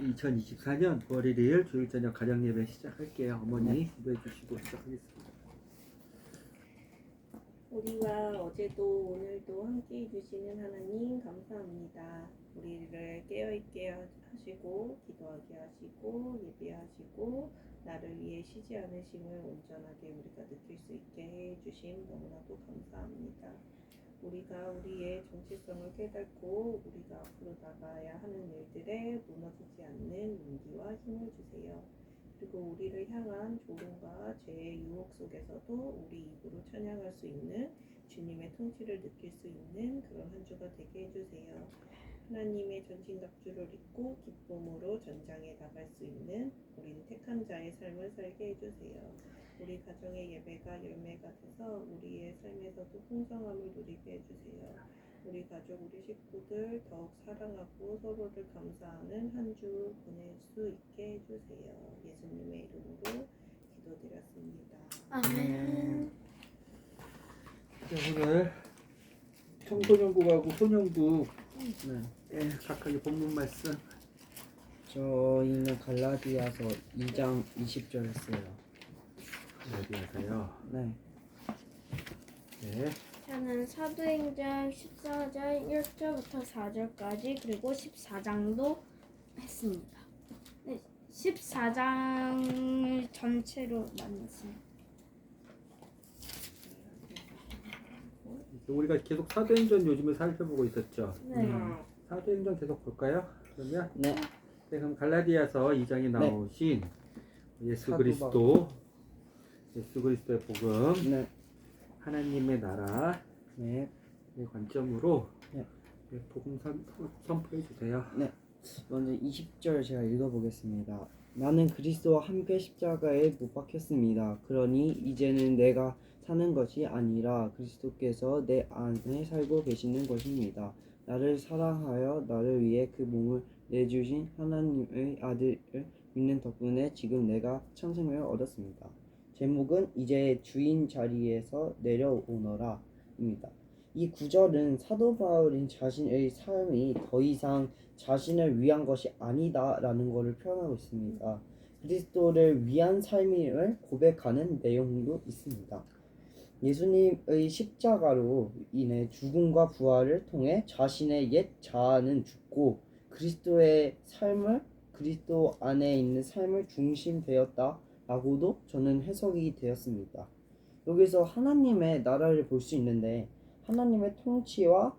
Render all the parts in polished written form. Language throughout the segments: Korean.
2024년 9월 1일 주일 저녁 가정 예배 시작할게요. 어머니 기도해 주시고 시작하겠습니다. 우리와 어제도 오늘도 함께 해주시는 하나님 감사합니다. 우리를 깨어있게 하시고 기도하게 하시고 예배하시고 나를 위해 쉬지 않으심을 온전하게 우리가 느낄 수 있게 해주심 너무나도 감사합니다. 우리가 우리의 정체성을 깨닫고 우리가 앞으로 나가야 하는 일들에 무너지지 않는 용기와 힘을 주세요. 그리고 우리를 향한 조롱과 죄의 유혹 속에서도 우리 입으로 찬양할 수 있는 주님의 통치를 느낄 수 있는 그런 한 주가 되게 해주세요. 하나님의 전신갑주를 입고 기쁨으로 전장에 나갈 수 있는 우리는 택한 자의 삶을 살게 해주세요. 우리 가정의 예배가 열매가 돼서 우리의 삶에서도 풍성함을 누리게 해주세요. 우리 가족, 우리 식구들 더욱 사랑하고 서로를 감사하는 한 주 보낼 수 있게 해주세요. 예수님의 이름으로 기도드렸습니다. 아멘. 오늘 청소년부하고 소년부 각각의 본문 말씀. 저희는 갈라디아서 2장 20절 했어요. 어디하세요? 네. 네. 저는 사도행전 14장 1절부터 4절까지 그리고 14장도 했습니다. 네, 14장을 전체로 나눴습니다. 우리가 계속 사도행전 요즘에 살펴보고 있었죠. 네. 사도행전 계속 볼까요? 그러면 네. 그럼 갈라디아서 2장에 나오신 예수 사도 그리스도, 예수 그리스도의 복음, 네. 하나님의 나라의 네. 관점으로 네. 복음 선포해 주세요. 네. 먼저 20절 제가 읽어보겠습니다. 나는 그리스도와 함께 십자가에 못 박혔습니다. 그러니 이제는 내가 사는 것이 아니라 그리스도께서 내 안에 살고 계시는 것입니다. 나를 사랑하여 나를 위해 그 몸을 내주신 하나님의 아들을 믿는 덕분에 지금 내가 천생명을 얻었습니다. 제목은 이제 주인 자리에서 내려오너라 입니다. 이 구절은 사도 바울인 자신의 삶이 더 이상 자신을 위한 것이 아니다 라는 것을 표현하고 있습니다. 그리스도를 위한 삶임을 고백하는 내용도 있습니다. 예수님의 십자가로 인해 죽음과 부활을 통해 자신의 옛 자아는 죽고 그리스도의 삶을 그리스도 안에 있는 삶을 중심되었다 라고도 저는 해석이 되었습니다. 여기서 하나님의 나라를 볼 수 있는데 하나님의 통치와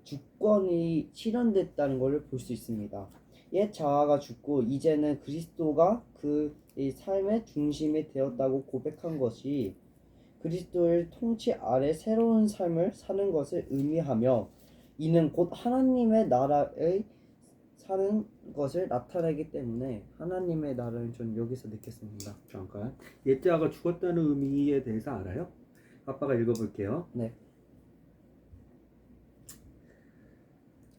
주권이 실현됐다는 것을 볼 수 있습니다. 옛 자아가 죽고 이제는 그리스도가 그의 삶의 중심이 되었다고 고백한 것이 그리스도의 통치 아래 새로운 삶을 사는 것을 의미하며 이는 곧 하나님의 나라의 사는 것을 나타내기 때문에 하나님의 나라를 전 여기서 느꼈습니다. 잠깐. 옛자가 죽었다는 의미에 대해서 알아요? 아빠가 읽어볼게요. 네.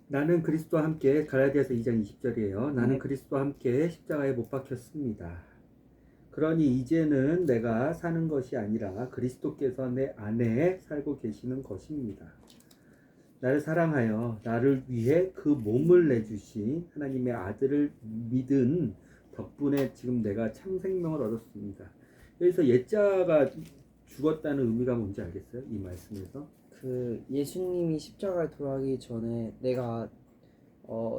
나는 그리스도와 함께 갈라디아서 2장 20절이에요. 나는 네. 그리스도와 함께 십자가에 못 박혔습니다. 그러니 이제는 내가 사는 것이 아니라 그리스도께서 내 안에 살고 계시는 것입니다. 나를 사랑하여 나를 위해 그 몸을 내주신 하나님의 아들을 믿은 덕분에 지금 내가 참 생명을 얻었습니다. 여기서 옛자가 죽었다는 의미가 뭔지 알겠어요? 이 말씀에서? 예수님이 십자가에 돌아가기 전에 내가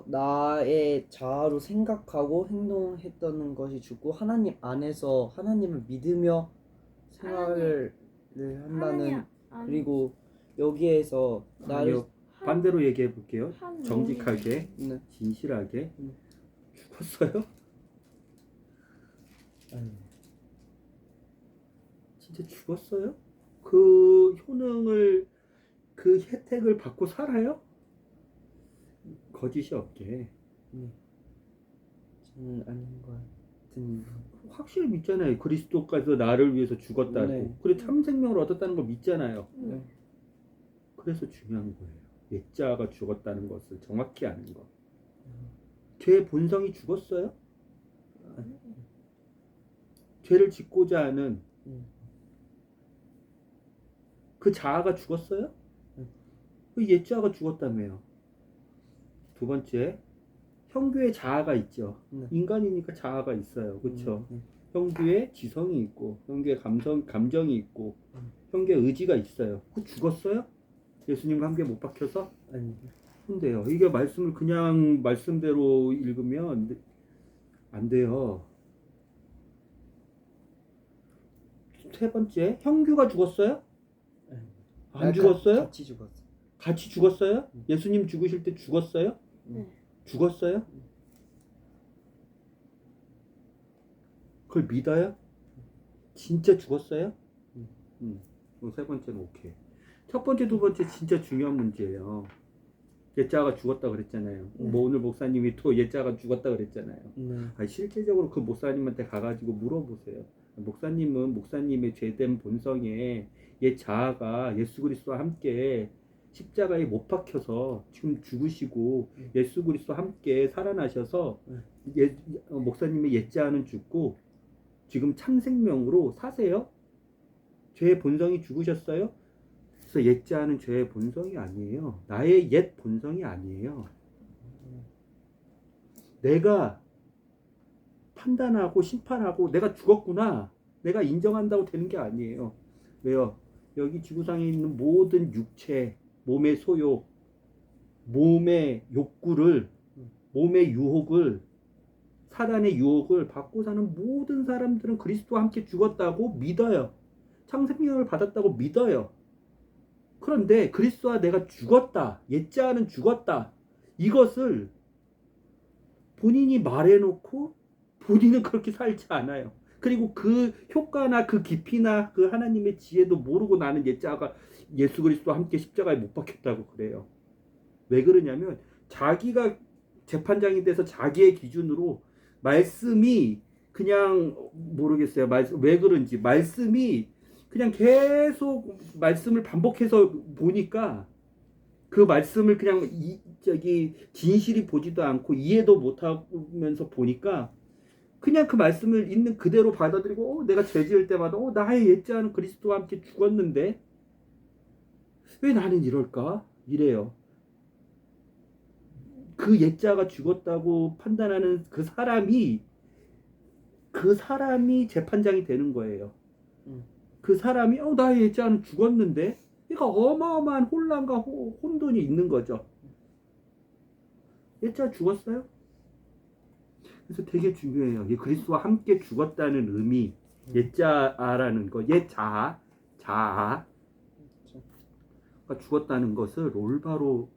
나의 자아로 생각하고 행동했던 것이 죽고 하나님 안에서 하나님을 믿으며 생활을 한다는 그리고 여기에서 나를 아니요. 반대로 얘기해 볼게요. 한 정직하게, 네. 진실하게. 죽었어요? 진짜 죽었어요? 그 효능을, 그 혜택을 받고 살아요? 거짓이 없게. 저는 아닌 것 같은 확실히 믿잖아요. 그리스도께서 나를 위해서 죽었다고. 네. 그래 참 생명을 얻었다는 걸 믿잖아요. 네. 그래서 중요한 거예요. 옛자가 죽었다는 것을 정확히 아는 것. 죄의 본성이 죽었어요? 죄를 짓고자 하는 그 자아가 죽었어요? 그 옛자가 죽었다며요. 두 번째, 형규에 자아가 있죠. 네. 인간이니까 자아가 있어요. 그렇죠? 네. 형규에 지성이 있고, 형규에 감정이 있고, 형규에 의지가 있어요. 그 죽었어요? 예수님과 함께 못 박혀서? 아니, 근데요. 이게 말씀을 그냥 말씀대로 읽으면 안 돼요. 세 번째, 형규가 죽었어요? 안 죽었어요? 같이 죽었어. 같이 죽었어요? 예수님 죽으실 때 죽었어요? 네. 죽었어요? 그걸 믿어요? 진짜 죽었어요? 그럼 세 번째는 오케이. 첫 번째, 두 번째 진짜 중요한 문제예요. 예자가 죽었다 그랬잖아요. 네. 뭐 오늘 목사님이 또 예자가 죽었다 그랬잖아요. 네. 아니, 실제적으로 그 목사님한테 가가지고 물어보세요. 목사님은 목사님의 죄된 본성에 옛 자아가 예수 그리스도와 함께 십자가에 못 박혀서 지금 죽으시고 예수 그리스도와 함께 살아나셔서 목사님의 옛 자아는 죽고 지금 참 생명으로 사세요. 죄의 본성이 죽으셨어요. 그래서 옛 자아는 죄의 본성이 아니에요. 나의 옛 본성이 아니에요. 내가 판단하고 심판하고 내가 죽었구나, 내가 인정한다고 되는 게 아니에요. 왜요? 여기 지구상에 있는 모든 육체, 몸의 소욕, 몸의 욕구를, 몸의 유혹을, 사단의 유혹을 받고 사는 모든 사람들은 그리스도와 함께 죽었다고 믿어요. 창생명을 받았다고 믿어요. 그런데 그리스도와 내가 죽었다, 옛자아는 죽었다, 이것을 본인이 말해놓고 본인은 그렇게 살지 않아요. 그리고 그 효과나 그 깊이나 그 하나님의 지혜도 모르고 나는 옛자가 예수 그리스도와 함께 십자가에 못 박혔다고 그래요. 왜 그러냐면 자기가 재판장이 돼서 자기의 기준으로 말씀이 그냥 모르겠어요. 왜 그런지 말씀이 그냥 계속 말씀을 반복해서 보니까 그 말씀을 그냥 진실이 보지도 않고 이해도 못하면서 보니까 그냥 그 말씀을 있는 그대로 받아들이고 내가 죄 지을 때마다 나의 옛자는 그리스도와 함께 죽었는데 왜 나는 이럴까? 이래요. 그 옛자가 죽었다고 판단하는 그 사람이 재판장이 되는 거예요. 그 사람이 나의 옛자는 죽었는데, 그러니까 어마어마한 혼란과 혼돈이 있는 거죠. 옛자 죽었어요? 그래서 되게 중요해요. 이 그리스도와 함께 죽었다는 의미, 옛자라는 거, 옛자아, 자아가 죽었다는 것을 올바로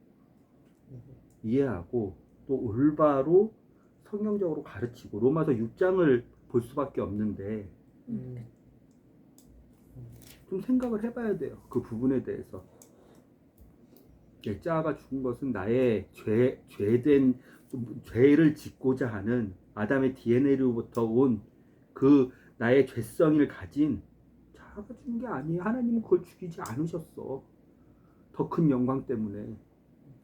이해하고 또 올바로 성경적으로 가르치고 로마서 6장을 볼 수밖에 없는데 좀 생각을 해봐야 돼요. 그 부분에 대해서. 옛자아가 죽은 것은 나의 죄를 짓고자 하는 아담의 DNA로부터 온 그 나의 죄성을 가진 자아가 죽은 게 아니에요. 하나님은 그걸 죽이지 않으셨어. 더 큰 영광 때문에,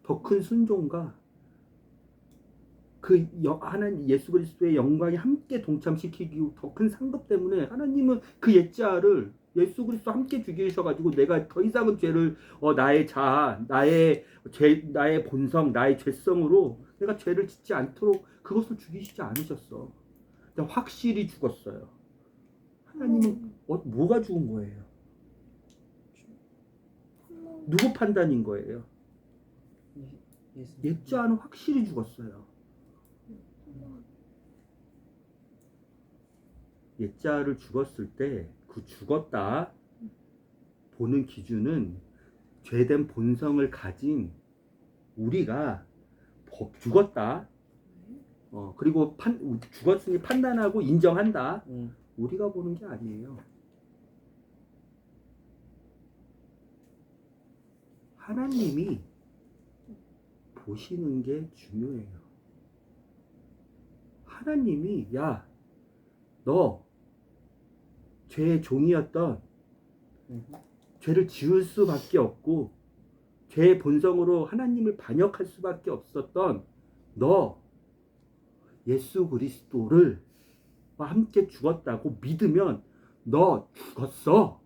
더 큰 순종과 하나님 예수 그리스도의 영광이 함께 동참시키기 더 큰 상급 때문에 하나님은 그 옛자아를 예수 그리스도 함께 죽이셔가지고 내가 더 이상은 죄를 나의 자아, 나의 본성, 나의 죄성으로 내가 죄를 짓지 않도록 그것을 죽이시지 않으셨어. 근데 확실히 죽었어요. 하나님은 뭐가 죽은 거예요? 누구 판단인 거예요? 옛자아는 확실히 죽었어요. 옛자아를 죽었을 때 그 죽었다 보는 기준은 죄된 본성을 가진 우리가 죽었다. 그리고 죽었으니 판단하고 인정한다. 우리가 보는 게 아니에요. 하나님이 보시는 게 중요해요. 하나님이 너 죄의 종이었던, 죄를 지을 수밖에 없고 죄의 본성으로 하나님을 반역할 수밖에 없었던 너 예수 그리스도를 함께 죽었다고 믿으면 너 죽었어.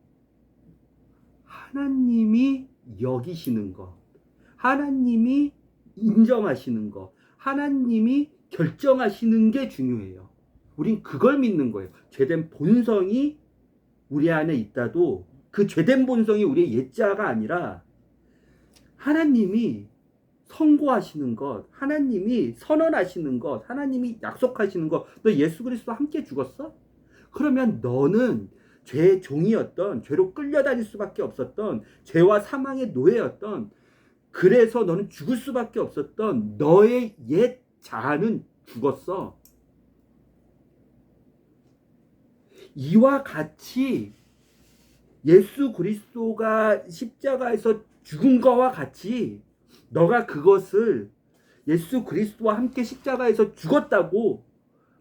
하나님이 여기시는 것, 하나님이 인정하시는 것, 하나님이 결정하시는 게 중요해요. 우린 그걸 믿는 거예요. 죄된 본성이 우리 안에 있다도 그 죄된 본성이 우리의 옛자가 아니라 하나님이 선고하시는 것, 하나님이 선언하시는 것, 하나님이 약속하시는 것. 너 예수 그리스도와 함께 죽었어? 그러면 너는 죄의 종이었던, 죄로 끌려다닐 수밖에 없었던, 죄와 사망의 노예였던, 그래서 너는 죽을 수밖에 없었던 너의 옛 자아는 죽었어. 이와 같이 예수 그리스도가 십자가에서 죽은 거와 같이 너가 그것을 예수 그리스도와 함께 십자가에서 죽었다고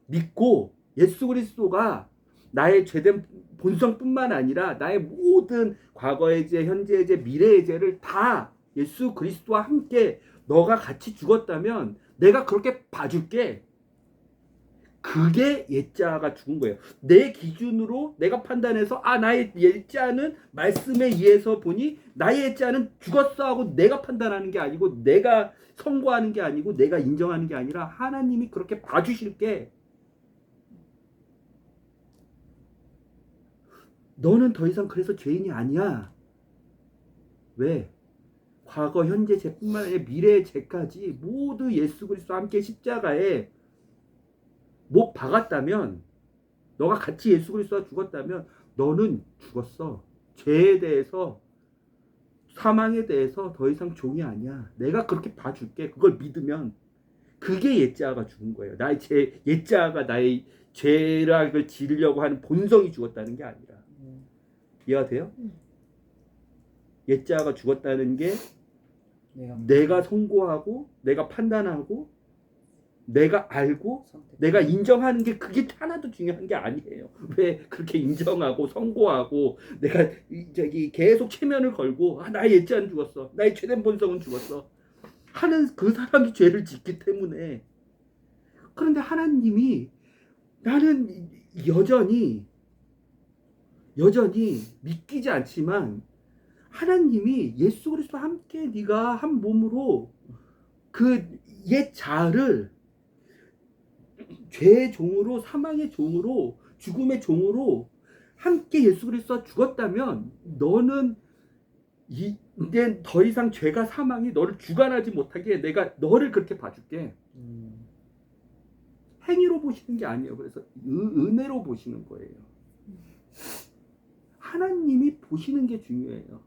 믿고 예수 그리스도가 나의 죄된 본성뿐만 아니라 나의 모든 과거의 죄, 현재의 죄, 미래의 죄를 다 예수 그리스도와 함께 너가 같이 죽었다면 내가 그렇게 봐줄게. 그게 옛자가 죽은 거예요. 내 기준으로 내가 판단해서 나의 옛자는 말씀에 의해서 보니 나의 옛자는 죽었어 하고 내가 판단하는 게 아니고 내가 선고하는 게 아니고 내가 인정하는 게 아니라 하나님이 그렇게 봐주실게. 너는 더 이상 그래서 죄인이 아니야. 왜? 과거, 현재 죄뿐만 아니라 미래의 죄까지 모두 예수 그리스도와 함께 십자가에 못 박았다면, 너가 같이 예수 그리스도와 죽었다면 너는 죽었어. 죄에 대해서, 사망에 대해서 더 이상 종이 아니야. 내가 그렇게 봐줄게. 그걸 믿으면 그게 옛자아가 죽은 거예요. 나의 옛자아가 나의 죄락을 지르려고 하는 본성이 죽었다는 게 아니라. 이해가 돼요? 옛자아가 죽었다는 게 내가 선고하고 내가 판단하고 내가 알고 내가 인정하는 게 그게 하나도 중요한 게 아니에요. 왜 그렇게 인정하고 선고하고 내가 계속 체면을 걸고 나의 옛자는 죽었어, 나의 죄된 본성은 죽었어 하는 그 사람이 죄를 짓기 때문에. 그런데 하나님이 나는 여전히 믿기지 않지만 하나님이 예수 그리스도와 함께 네가 한 몸으로 그 옛 자아를 죄의 종으로, 사망의 종으로, 죽음의 종으로 함께 예수 그리스도와 죽었다면 너는 이제 더 이상 죄가 사망이 너를 주관하지 못하게 내가 너를 그렇게 봐줄게. 행위로 보시는 게 아니에요. 그래서 은혜로 보시는 거예요. 하나님이 보시는 게 중요해요.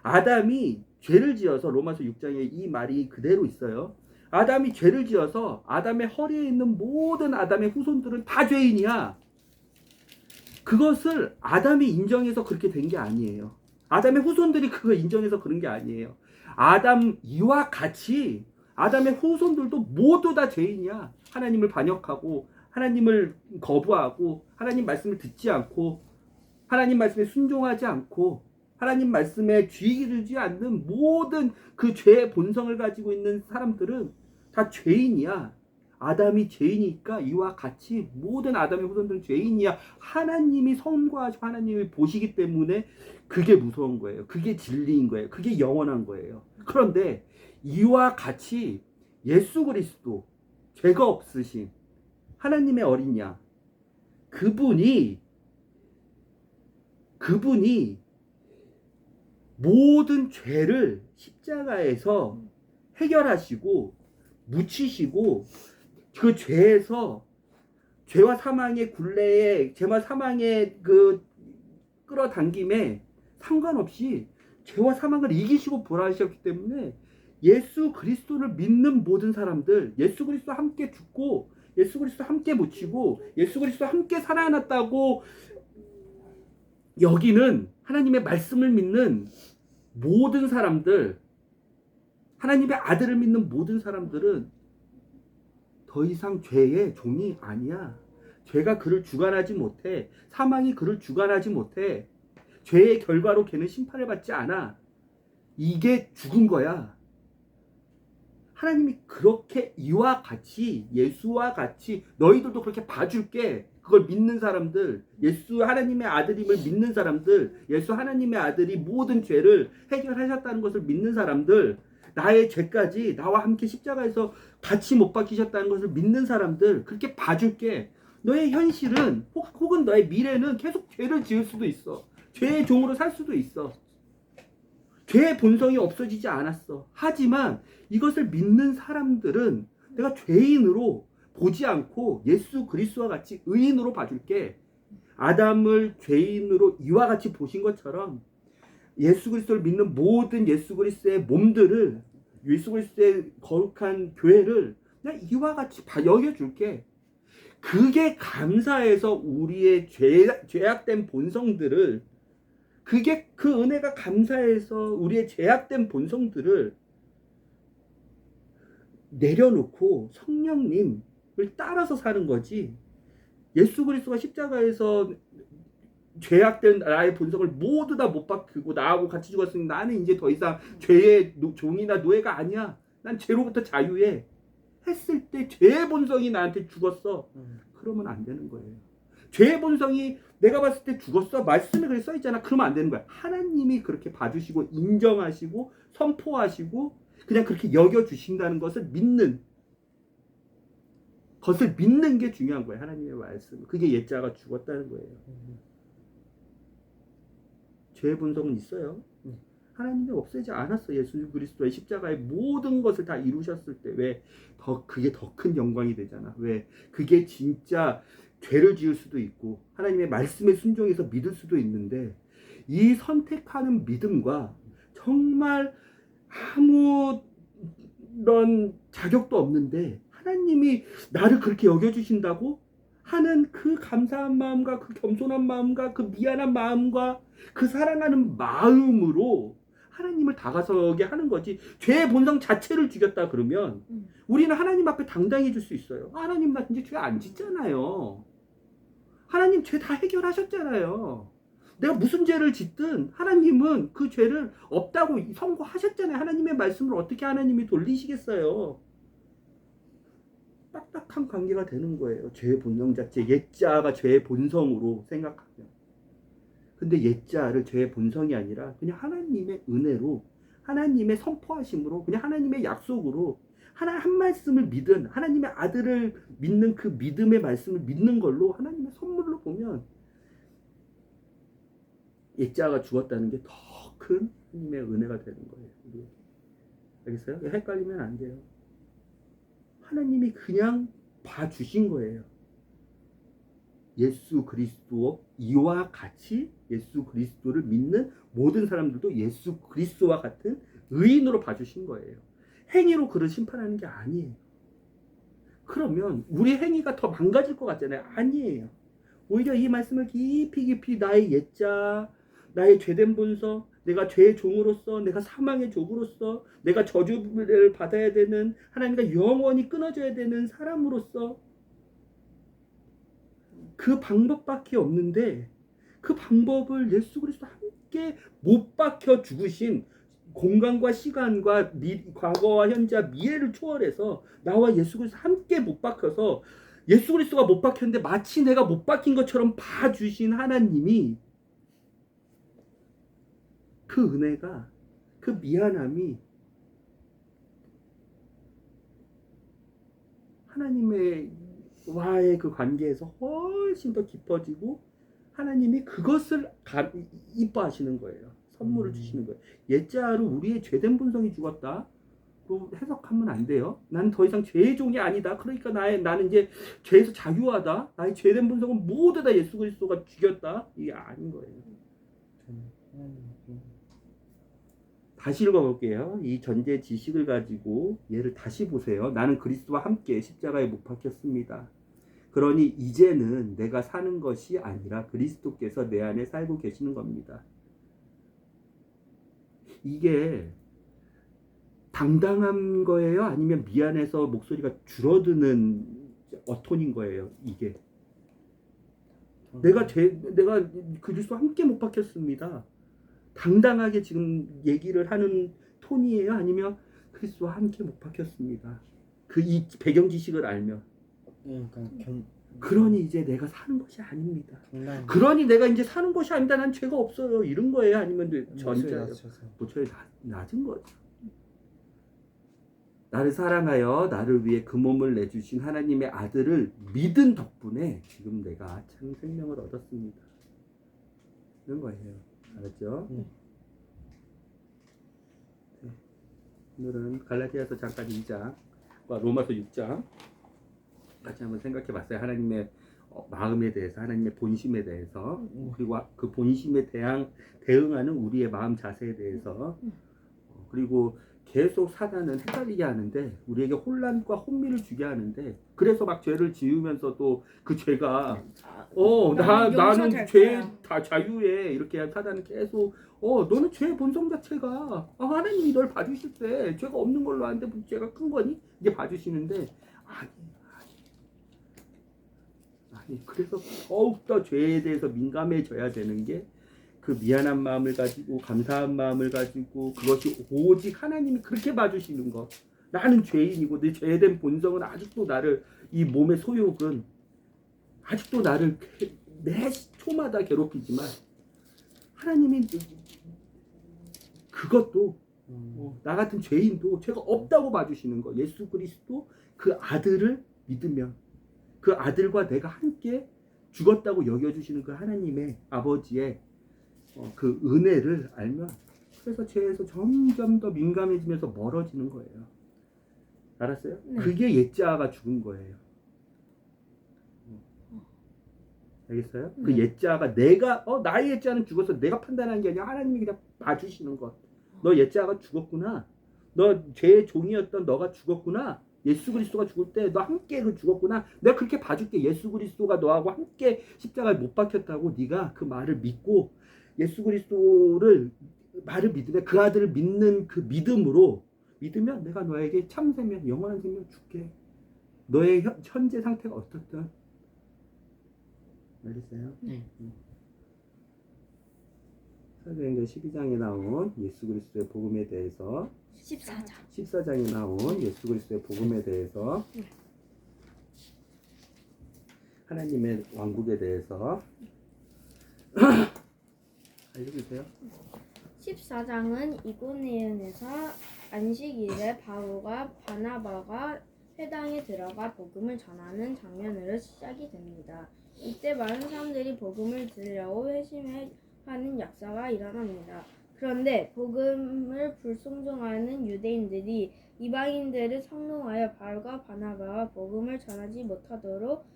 아담이 죄를 지어서 로마서 6장에 이 말이 그대로 있어요. 아담이 죄를 지어서 아담의 허리에 있는 모든 아담의 후손들은 다 죄인이야. 그것을 아담이 인정해서 그렇게 된 게 아니에요. 아담의 후손들이 그걸 인정해서 그런 게 아니에요. 이와 같이 아담의 후손들도 모두 다 죄인이야. 하나님을 반역하고 하나님을 거부하고 하나님 말씀을 듣지 않고 하나님 말씀에 순종하지 않고 하나님 말씀에 주의 기르지 않는 모든 그 죄의 본성을 가지고 있는 사람들은 다 죄인이야. 아담이 죄인이니까 이와 같이 모든 아담의 후손들은 죄인이야. 하나님이 선고하시고 하나님이 보시기 때문에 그게 무서운 거예요. 그게 진리인 거예요. 그게 영원한 거예요. 그런데 이와 같이 예수 그리스도, 죄가 없으신 하나님의 어린 양, 그분이 모든 죄를 십자가에서 해결하시고 묻히시고 그 죄에서 죄와 사망의 굴레에 죄와 사망의 그 끌어당김에 상관없이 죄와 사망을 이기시고 부활하셨기 때문에 예수 그리스도를 믿는 모든 사람들, 예수 그리스도와 함께 죽고 예수 그리스도와 함께 묻히고 예수 그리스도와 함께 살아났다고 여기는 하나님의 말씀을 믿는 모든 사람들, 하나님의 아들을 믿는 모든 사람들은 더 이상 죄의 종이 아니야. 죄가 그를 주관하지 못해. 사망이 그를 주관하지 못해. 죄의 결과로 걔는 심판을 받지 않아. 이게 죽은 거야. 하나님이 그렇게 이와 같이, 예수와 같이 너희들도 그렇게 봐줄게. 그걸 믿는 사람들, 예수 하나님의 아들임을 믿는 사람들, 예수 하나님의 아들이 모든 죄를 해결하셨다는 것을 믿는 사람들, 나의 죄까지 나와 함께 십자가에서 같이 못 박히셨다는 것을 믿는 사람들 그렇게 봐줄게. 너의 현실은 혹은 너의 미래는 계속 죄를 지을 수도 있어. 죄의 종으로 살 수도 있어. 죄의 본성이 없어지지 않았어. 하지만 이것을 믿는 사람들은 내가 죄인으로 보지 않고 예수 그리스도와 같이 의인으로 봐줄게. 아담을 죄인으로 이와 같이 보신 것처럼 예수 그리스도를 믿는 모든 예수 그리스도의 몸들을, 예수 그리스도의 거룩한 교회를 내가 이와 같이 여겨줄게. 그게 감사해서 우리의 죄악된 본성들을, 그게 그 은혜가 감사해서 우리의 죄악된 본성들을 내려놓고 성령님을 따라서 사는 거지. 예수 그리스도가 십자가에서 죄악된 나의 본성을 모두 다 못 박히고 나하고 같이 죽었으니 나는 이제 더 이상 죄의 종이나 노예가 아니야. 난 죄로부터 자유해. 했을 때 죄의 본성이 나한테 죽었어. 그러면 안 되는 거예요. 죄의 본성이 내가 봤을 때 죽었어. 말씀에 그렇게 써있잖아. 그러면 안 되는 거야. 하나님이 그렇게 봐주시고 인정하시고 선포하시고 그냥 그렇게 여겨주신다는 것을 믿는 게 중요한 거예요. 하나님의 말씀. 그게 옛자가 죽었다는 거예요. 죄의 본성은 있어요. 하나님이 없애지 않았어. 예수 그리스도의 십자가의 모든 것을 다 이루셨을 때 왜 그게 더 큰 영광이 되잖아. 왜 그게 진짜 죄를 지을 수도 있고 하나님의 말씀에 순종해서 믿을 수도 있는데 이 선택하는 믿음과 정말 아무런 자격도 없는데 하나님이 나를 그렇게 여겨주신다고 하는 그 감사한 마음과 그 겸손한 마음과 그 미안한 마음과 그 사랑하는 마음으로 하나님을 다가서게 하는 거지. 죄의 본성 자체를 죽였다 그러면 우리는 하나님 앞에 당당해질 수 있어요. 하나님 나 이제 죄 안 짓잖아요. 하나님 죄 다 해결하셨잖아요. 내가 무슨 죄를 짓든 하나님은 그 죄를 없다고 선고하셨잖아요. 하나님의 말씀을 어떻게 하나님이 돌리시겠어요. 딱딱한 관계가 되는 거예요. 죄의 본성 자체, 옛자가 죄의 본성으로 생각하면. 근데 옛자를 죄의 본성이 아니라 그냥 하나님의 은혜로, 하나님의 선포하심으로, 그냥 하나님의 약속으로 한 말씀을 믿은, 하나님의 아들을 믿는 그 믿음의 말씀을 믿는 걸로 하나님의 선물로 보면 옛자가 죽었다는 게 더 큰 하나님의 은혜가 되는 거예요. 알겠어요? 헷갈리면 안 돼요. 하나님이 그냥 봐주신 거예요. 예수 그리스도 이와 같이 예수 그리스도를 믿는 모든 사람들도 예수 그리스도와 같은 의인으로 봐주신 거예요. 행위로 그를 심판하는 게 아니에요. 그러면 우리 행위가 더 망가질 것 같잖아요. 아니에요. 오히려 이 말씀을 깊이 나의 옛자, 나의 죄된 본성, 내가 죄의 종으로서, 내가 사망의 종으로서, 내가 저주를 받아야 되는, 하나님과 영원히 끊어져야 되는 사람으로서 그 방법밖에 없는데 그 방법을 예수 그리스도 함께 못 박혀 죽으신 공간과 시간과 과거와 현재와 미래를 초월해서 나와 예수 그리스도 함께 못 박혀서 예수 그리스도가 못 박혔는데 마치 내가 못 박힌 것처럼 봐주신 하나님이 그 은혜가, 그 미안함이 하나님의 와의 그 관계에서 훨씬 더 깊어지고 하나님이 그것을 이뻐하시는 거예요. 선물을 주시는 거예요. 옛자로 우리의 죄된 본성이 죽었다. 로 해석하면 안 돼요. 나는 더 이상 죄의 종이 아니다. 그러니까 나는 이제 죄에서 자유하다. 나의 죄된 본성은 모두 다 예수 그리스도가 죽였다. 이게 아닌 거예요. 다시 읽어볼게요. 이 전제 지식을 가지고 얘를 다시 보세요. 나는 그리스도와 함께 십자가에 못 박혔습니다. 그러니 이제는 내가 사는 것이 아니라 그리스도께서 내 안에 살고 계시는 겁니다. 이게 당당한 거예요? 아니면 미안해서 목소리가 줄어드는 어톤인 거예요? 이게 내가 그리스도와 함께 못 박혔습니다. 당당하게 지금 얘기를 하는 톤이에요? 아니면 그리스도와 함께 못 박혔습니다. 이 배경 지식을 알면. 그러니 이제 내가 사는 것이 아닙니다. 그러니 내가 이제 사는 것이 아니다. 난 죄가 없어요. 이런 거예요? 아니면 전자예요? 목소리 낮은 거죠. 나를 사랑하여 나를 위해 그 몸을 내주신 하나님의 아들을 믿은 덕분에 지금 내가 참 생명을 얻었습니다. 이런 거예요. 알았죠? 네. 네. 오늘은 갈라디아서 잠깐 2장과 로마서 6장 같이 한번 생각해 봤어요. 하나님의 마음에 대해서, 하나님의 본심에 대해서, 그리고 그 본심에 대응하는 우리의 마음 자세에 대해서, 그리고 계속 사단은 헷갈리게 하는데 우리에게 혼란과 혼미를 주게 하는데, 그래서 막 죄를 지으면서도 그 죄가 나는 죄 다 자유해 이렇게 사단은 계속 너는 죄의 본성 자체가 하나님이 널 봐주실 때 죄가 없는 걸로 하는데 뭐 죄가 큰 거니? 이게 봐주시는데 아니 그래서 더욱더 죄에 대해서 민감해져야 되는 게 그 미안한 마음을 가지고 감사한 마음을 가지고 그것이 오직 하나님이 그렇게 봐주시는 것. 나는 죄인이고 내 죄된 본성은 아직도 나를, 이 몸의 소욕은 아직도 나를 매 초마다 괴롭히지만 하나님이 그것도 나 같은 죄인도 죄가 없다고 봐주시는 거. 예수 그리스도 그 아들을 믿으면 그 아들과 내가 함께 죽었다고 여겨주시는 그 하나님의 아버지의 그 은혜를 알면, 그래서 죄에서 점점 더 민감해지면서 멀어지는 거예요. 알았어요? 네. 그게 옛자아가 죽은 거예요. 알겠어요? 그 네. 옛자아가 내가 나의 옛자아는 죽어서 내가 판단하는 게 아니라 하나님이 그냥 봐주시는 것. 너 옛자아가 죽었구나. 너 죄의 종이었던 너가 죽었구나. 예수 그리스도가 죽을 때 너 함께 죽었구나. 내가 그렇게 봐줄게. 예수 그리스도가 너하고 함께 십자가에 못 박혔다고 네가 그 말을 믿고 예수 그리스도를 말을 믿으면 그 아들을 믿는 그 믿음으로 믿으면 내가 너에게 참 생명, 영원한 생명 줄게. 너의 현재 상태가 어떻든. 알겠어요? 네. 사도행전 12장에 나온 예수 그리스도의 복음에 대해서, 14장. 14장에 나온 예수 그리스도의 복음에 대해서, 하나님의 왕국에 대해서 알려주세요. 14장은 이고니온에서 안식일에 바울과 바나바가 회당에 들어가 복음을 전하는 장면으로 시작이 됩니다. 이때 많은 사람들이 복음을 들으려고 회심하는 역사가 일어납니다. 그런데 복음을 불순종하는 유대인들이 이방인들을 성노하여 바울과 바나바와 복음을 전하지 못하도록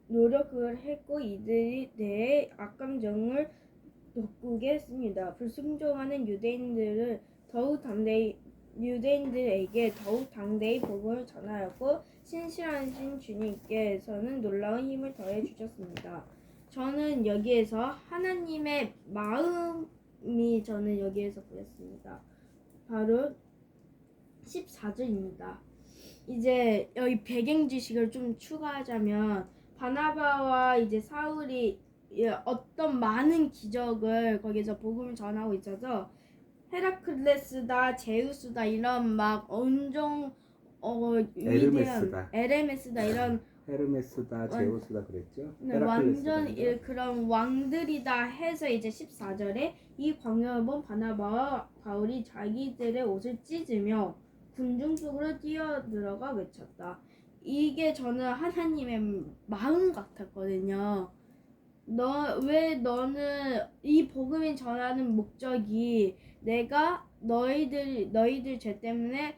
노력을 했고 이들에 대해 악감정을 돋구게 했습니다. 불순종하는 유대인들에게 더욱 당대히 복음을 전하였고 신실하신 주님께서는 놀라운 힘을 더해 주셨습니다. 저는 여기에서 하나님의 마음이 저는 여기에서 보였습니다. 바로 14절입니다. 이제 여기 배경 지식을 좀 추가하자면 바나바와 이제 사울이 어떤 많은 기적을 거기서 복음을 전하고 있어서 헤라클레스다, 제우스다 이런 막 엄청 위대한 에르메스다 이런 헤르메스다, 제우스다 그랬죠? 네, 완전 그런 왕들이다 해서 이제 14절에 이 광야를 본 바나바와 바울이 자기들의 옷을 찢으며 군중 속으로 뛰어들어가 외쳤다. 이게 저는 하나님의 마음 같았거든요. 왜 너는 이 복음을 전하는 목적이 내가 너희들 죄 때문에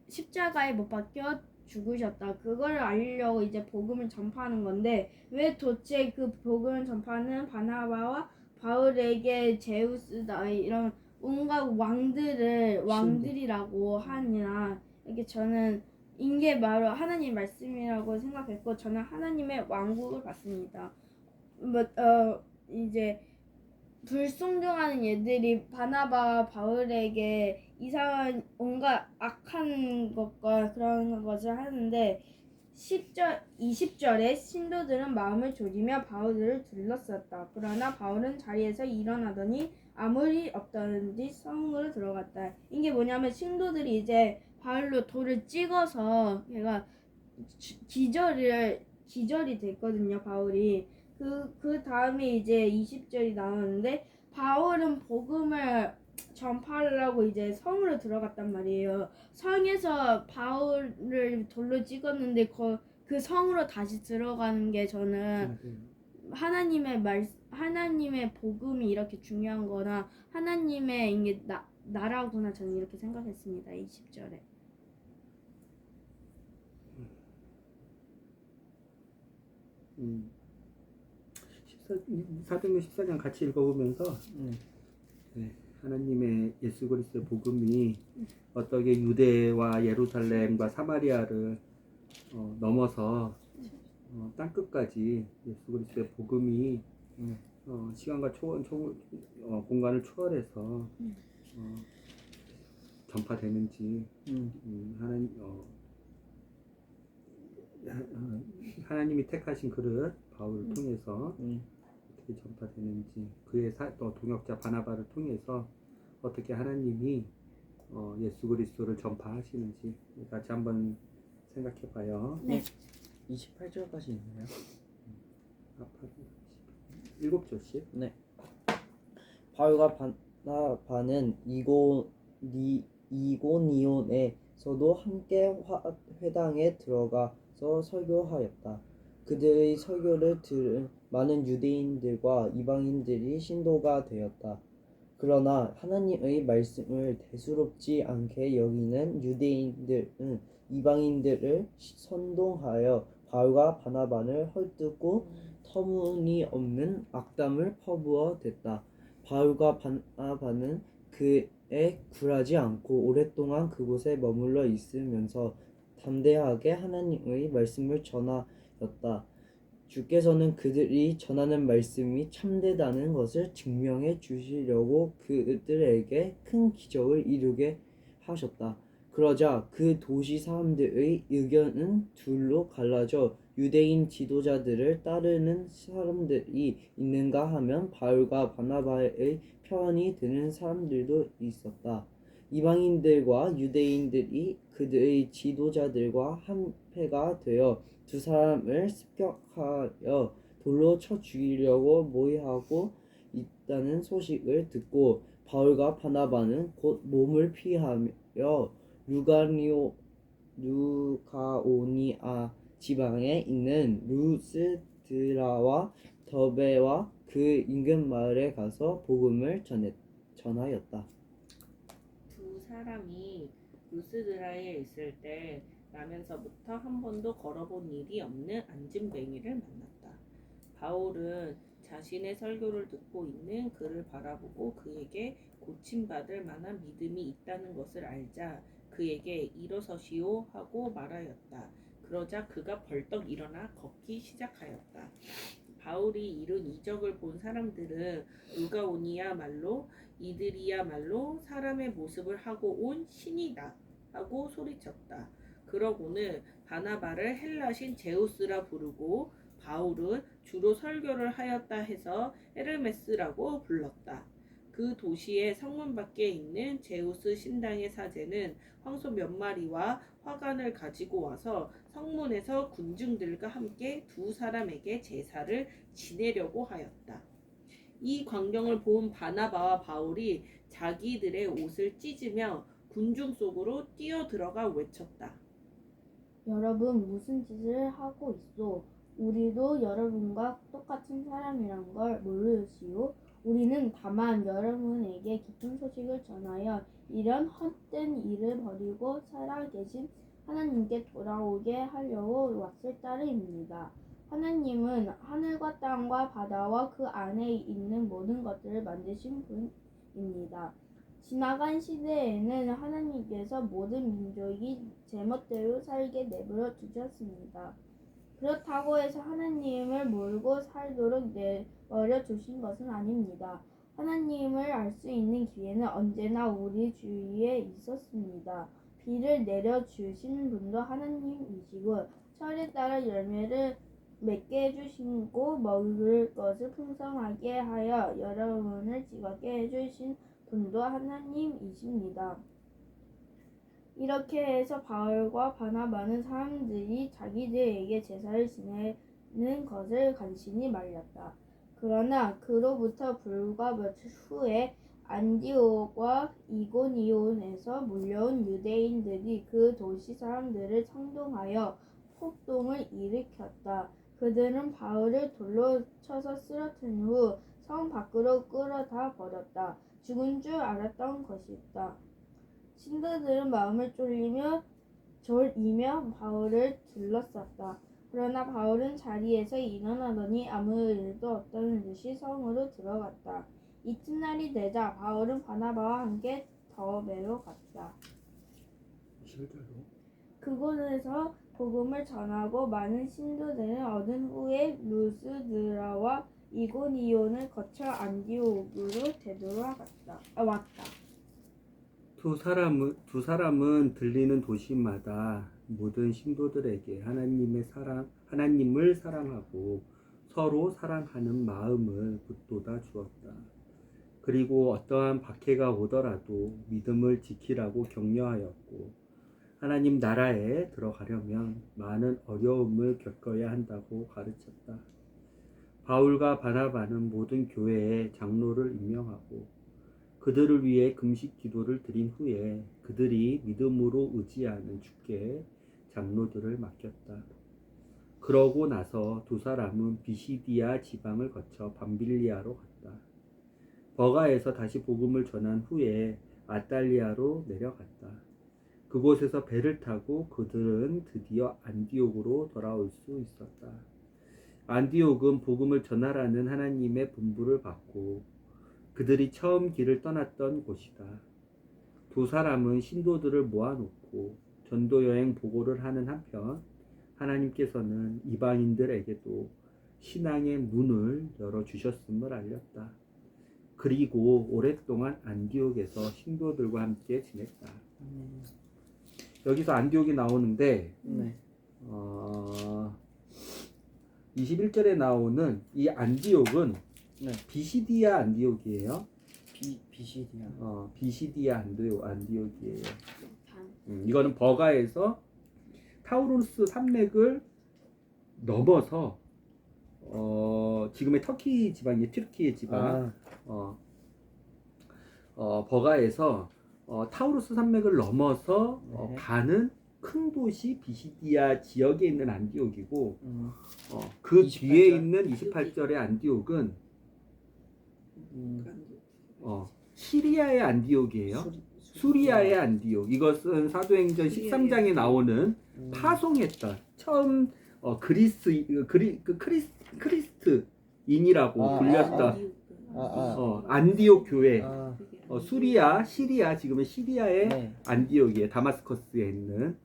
십자가에 못 박혀 죽으셨다. 그걸 알려고 이제 복음을 전파하는 건데 왜 도대체 그 복음을 전파하는 바나바와 바울에게 제우스다 이런 온갖 왕들이라고 하냐. 이게 저는 이게 바로 하나님 말씀이라고 생각했고 저는 하나님의 왕국을 봤습니다. 이제 불순종하는 얘들이 바나바와 바울에게 이상한 온갖 악한 것과 그런 것을 하는데 20절에 신도들은 마음을 졸이며 바울을 둘러쌌다. 그러나 바울은 자리에서 일어나더니 아무리 없다는지 성으로 들어갔다. 이게 뭐냐면 신도들이 이제 바울로 돌을 찍어서 얘가 기절이 됐거든요. 바울이 그 다음에 이제 20절이 나오는데 바울은 복음을 전파를 하고 이제 성으로 들어갔단 말이에요. 성에서 바울을 돌로 찍었는데 그 성으로 다시 들어가는 게 저는 하나님의 복음이 이렇게 중요한 거나 하나님의 이게 나라구나 저는 이렇게 생각했습니다. 이 10절에. 음. 사도행전 14장 같이 읽어보면서 네, 하나님의 예수 그리스도의 복음이 어떻게 유대와 예루살렘과 사마리아를 넘어서 땅끝까지 예수 그리스도의 복음이 시간과 공간을 초월해서 전파되는지 하나님이 택하신 그릇 바울을 통해서 어떻게 전파되는지 그의 또 동역자 바나바를 통해서 어떻게 하나님이 예수 그리스도를 전파하시는지 같이 한번 생각해봐요. 네. 28절까지 있나요? 7절씩. 네. 바울과 바나바는 이고니온에서도 함께 회당에 들어가서 설교하였다. 그들의 설교를 들은 많은 유대인들과 이방인들이 신도가 되었다. 그러나 하나님의 말씀을 대수롭지 않게 여기는 유대인들은 이방인들을 선동하여 바울과 바나바를 헐뜯고 터무니없는 악담을 퍼부어 댔다. 바울과 바나바는 그에 굴하지 않고 오랫동안 그곳에 머물러 있으면서 담대하게 하나님의 말씀을 전하였다. 주께서는 그들이 전하는 말씀이 참되다는 것을 증명해 주시려고 그들에게 큰 기적을 이루게 하셨다. 그러자 그 도시 사람들의 의견은 둘로 갈라져 유대인 지도자들을 따르는 사람들이 있는가 하면 바울과 바나바의 편이 드는 사람들도 있었다. 이방인들과 유대인들이 그들의 지도자들과 한패가 되어 두 사람을 습격하여 돌로 쳐 죽이려고 모의하고 있다는 소식을 듣고 바울과 바나바는 곧 몸을 피하며 루가오니아 지방에 있는 루스드라와 더베와 그 인근 마을에 가서 복음을 전하였다. 두 사람이 루스드라에 있을 때 나면서부터 한 번도 걸어본 일이 없는 안진뱅이를 만났다. 바울은 자신의 설교를 듣고 있는 그를 바라보고 그에게 고침받을 만한 믿음이 있다는 것을 알자 그에게 일어서시오 하고 말하였다. 그러자 그가 벌떡 일어나 걷기 시작하였다. 바울이 이룬 이적을 본 사람들은 루가오니야말로 이들이야말로 사람의 모습을 하고 온 신이다 하고 소리쳤다. 그러고는 바나바를 헬라신 제우스라 부르고 바울은 주로 설교를 하였다 해서 헤르메스라고 불렀다. 그 도시의 성문 밖에 있는 제우스 신당의 사제는 황소 몇 마리와 화관을 가지고 와서 성문에서 군중들과 함께 두 사람에게 제사를 지내려고 하였다. 이 광경을 본 바나바와 바울이 자기들의 옷을 찢으며 군중 속으로 뛰어들어가 외쳤다. 여러분 무슨 짓을 하고 있소? 우리도 여러분과 똑같은 사람이란 걸 모르시오? 우리는 다만 여러분에게 기쁜 소식을 전하여 이런 헛된 일을 버리고 살아계신 하나님께 돌아오게 하려고 왔을 따름입니다. 하나님은 하늘과 땅과 바다와 그 안에 있는 모든 것들을 만드신 분입니다. 지나간 시대에는 하나님께서 모든 민족이 제멋대로 살게 내버려 두셨습니다. 그렇다고 해서 하나님을 모르고 살도록 내버려 두신 것은 아닙니다. 하나님을 알 수 있는 기회는 언제나 우리 주위에 있었습니다. 비를 내려주신 분도 하나님이시고 철에 따라 열매를 맺게 해주시고 먹을 것을 풍성하게 하여 여러분을 즐겁게 해주신 분도 하나님이십니다. 이렇게 해서 바울과 바나바는 사람들이 자기들에게 제사를 지내는 것을 간신히 말렸다. 그러나 그로부터 불과 며칠 후에 안디옥과 이고니온에서 몰려온 유대인들이 그 도시 사람들을 선동하여 폭동을 일으켰다. 그들은 바울을 돌로 쳐서 쓰러뜨린 후 성 밖으로 끌어다 버렸다. 죽은 줄 알았던 것이다. 신도들은 마음을 졸이며 바울을 둘러쌌다. 그러나 바울은 자리에서 일어나더니 아무 일도 없다는 듯이 성으로 들어갔다. 이튿날이 되자 바울은 바나바와 함께 더베로 갔다. 11절로. 그곳에서 복음을 전하고 많은 신도들을 얻은 후에 루스드라와 이고니온을 거쳐 안디옥으로 왔다. 두 사람은 들리는 도시마다 모든 신도들에게 하나님을 사랑하고 서로 사랑하는 마음을 붙돋아 주었다. 그리고 어떠한 박해가 오더라도 믿음을 지키라고 격려하였고, 하나님 나라에 들어가려면 많은 어려움을 겪어야 한다고 가르쳤다. 바울과 바나바는 모든 교회에 장로를 임명하고 그들을 위해 금식 기도를 드린 후에 그들이 믿음으로 의지하는 주께 장로들을 맡겼다. 그러고 나서 두 사람은 비시디아 지방을 거쳐 밤빌리아로 갔다. 버가에서 다시 복음을 전한 후에 아탈리아로 내려갔다. 그곳에서 배를 타고 그들은 드디어 안디옥으로 돌아올 수 있었다. 안디옥은 복음을 전하라는 하나님의 분부를 받고 그들이 처음 길을 떠났던 곳이다. 두 사람은 신도들을 모아놓고 전도여행 보고를 하는 한편 하나님께서는 이방인들에게도 신앙의 문을 열어주셨음을 알렸다. 그리고 오랫동안 안디옥에서 신도들과 함께 지냈다. 여기서 안디옥이 나오는데 네. 21절에 나오는 이 안디옥은 네. 비시디아 안디옥이에요. 비시디아. 비시디아 안디옥이에요. 이거는 버가에서 타우루스 산맥을 넘어서 지금의 터키 지방이에요. 튀르키예 지방. 버가에서 타우루스 산맥을 넘어서 네. 가는 큰 도시 비시디아 지역에 있는 안디옥이고, 그 28절? 뒤에 있는 28절의 안디옥은 시리아의 안디옥이에요. 수리아의 안디옥. 이것은 사도행전 13장에 나오는 파송했던 처음 크리스트인이라고 불렸던 안디옥 교회. 시리아, 지금은 시리아의 네. 안디옥이에요. 다마스커스에 있는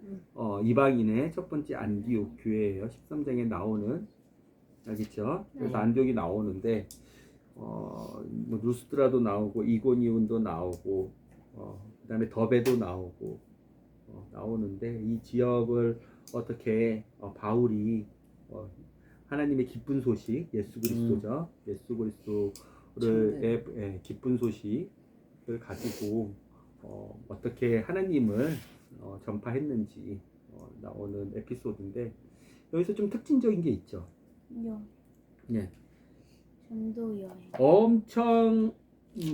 이방인의 첫 번째 안디옥 교회예요. 13장에 나오는, 알겠죠? 그래서 안디옥이 나오는데 뭐 루스드라도 나오고 이고니온도 나오고 그다음에 더베도 나오고 나오는데, 이 지역을 어떻게 바울이 하나님의 기쁜 소식, 예수 그리스도죠. 예수 그리스도를 기쁜 소식을 가지고 어떻게 하나님을 전파했는지 나오는 에피소드인데, 여기서 좀 특징적인 게 있죠. 예. 전도 여행. 엄청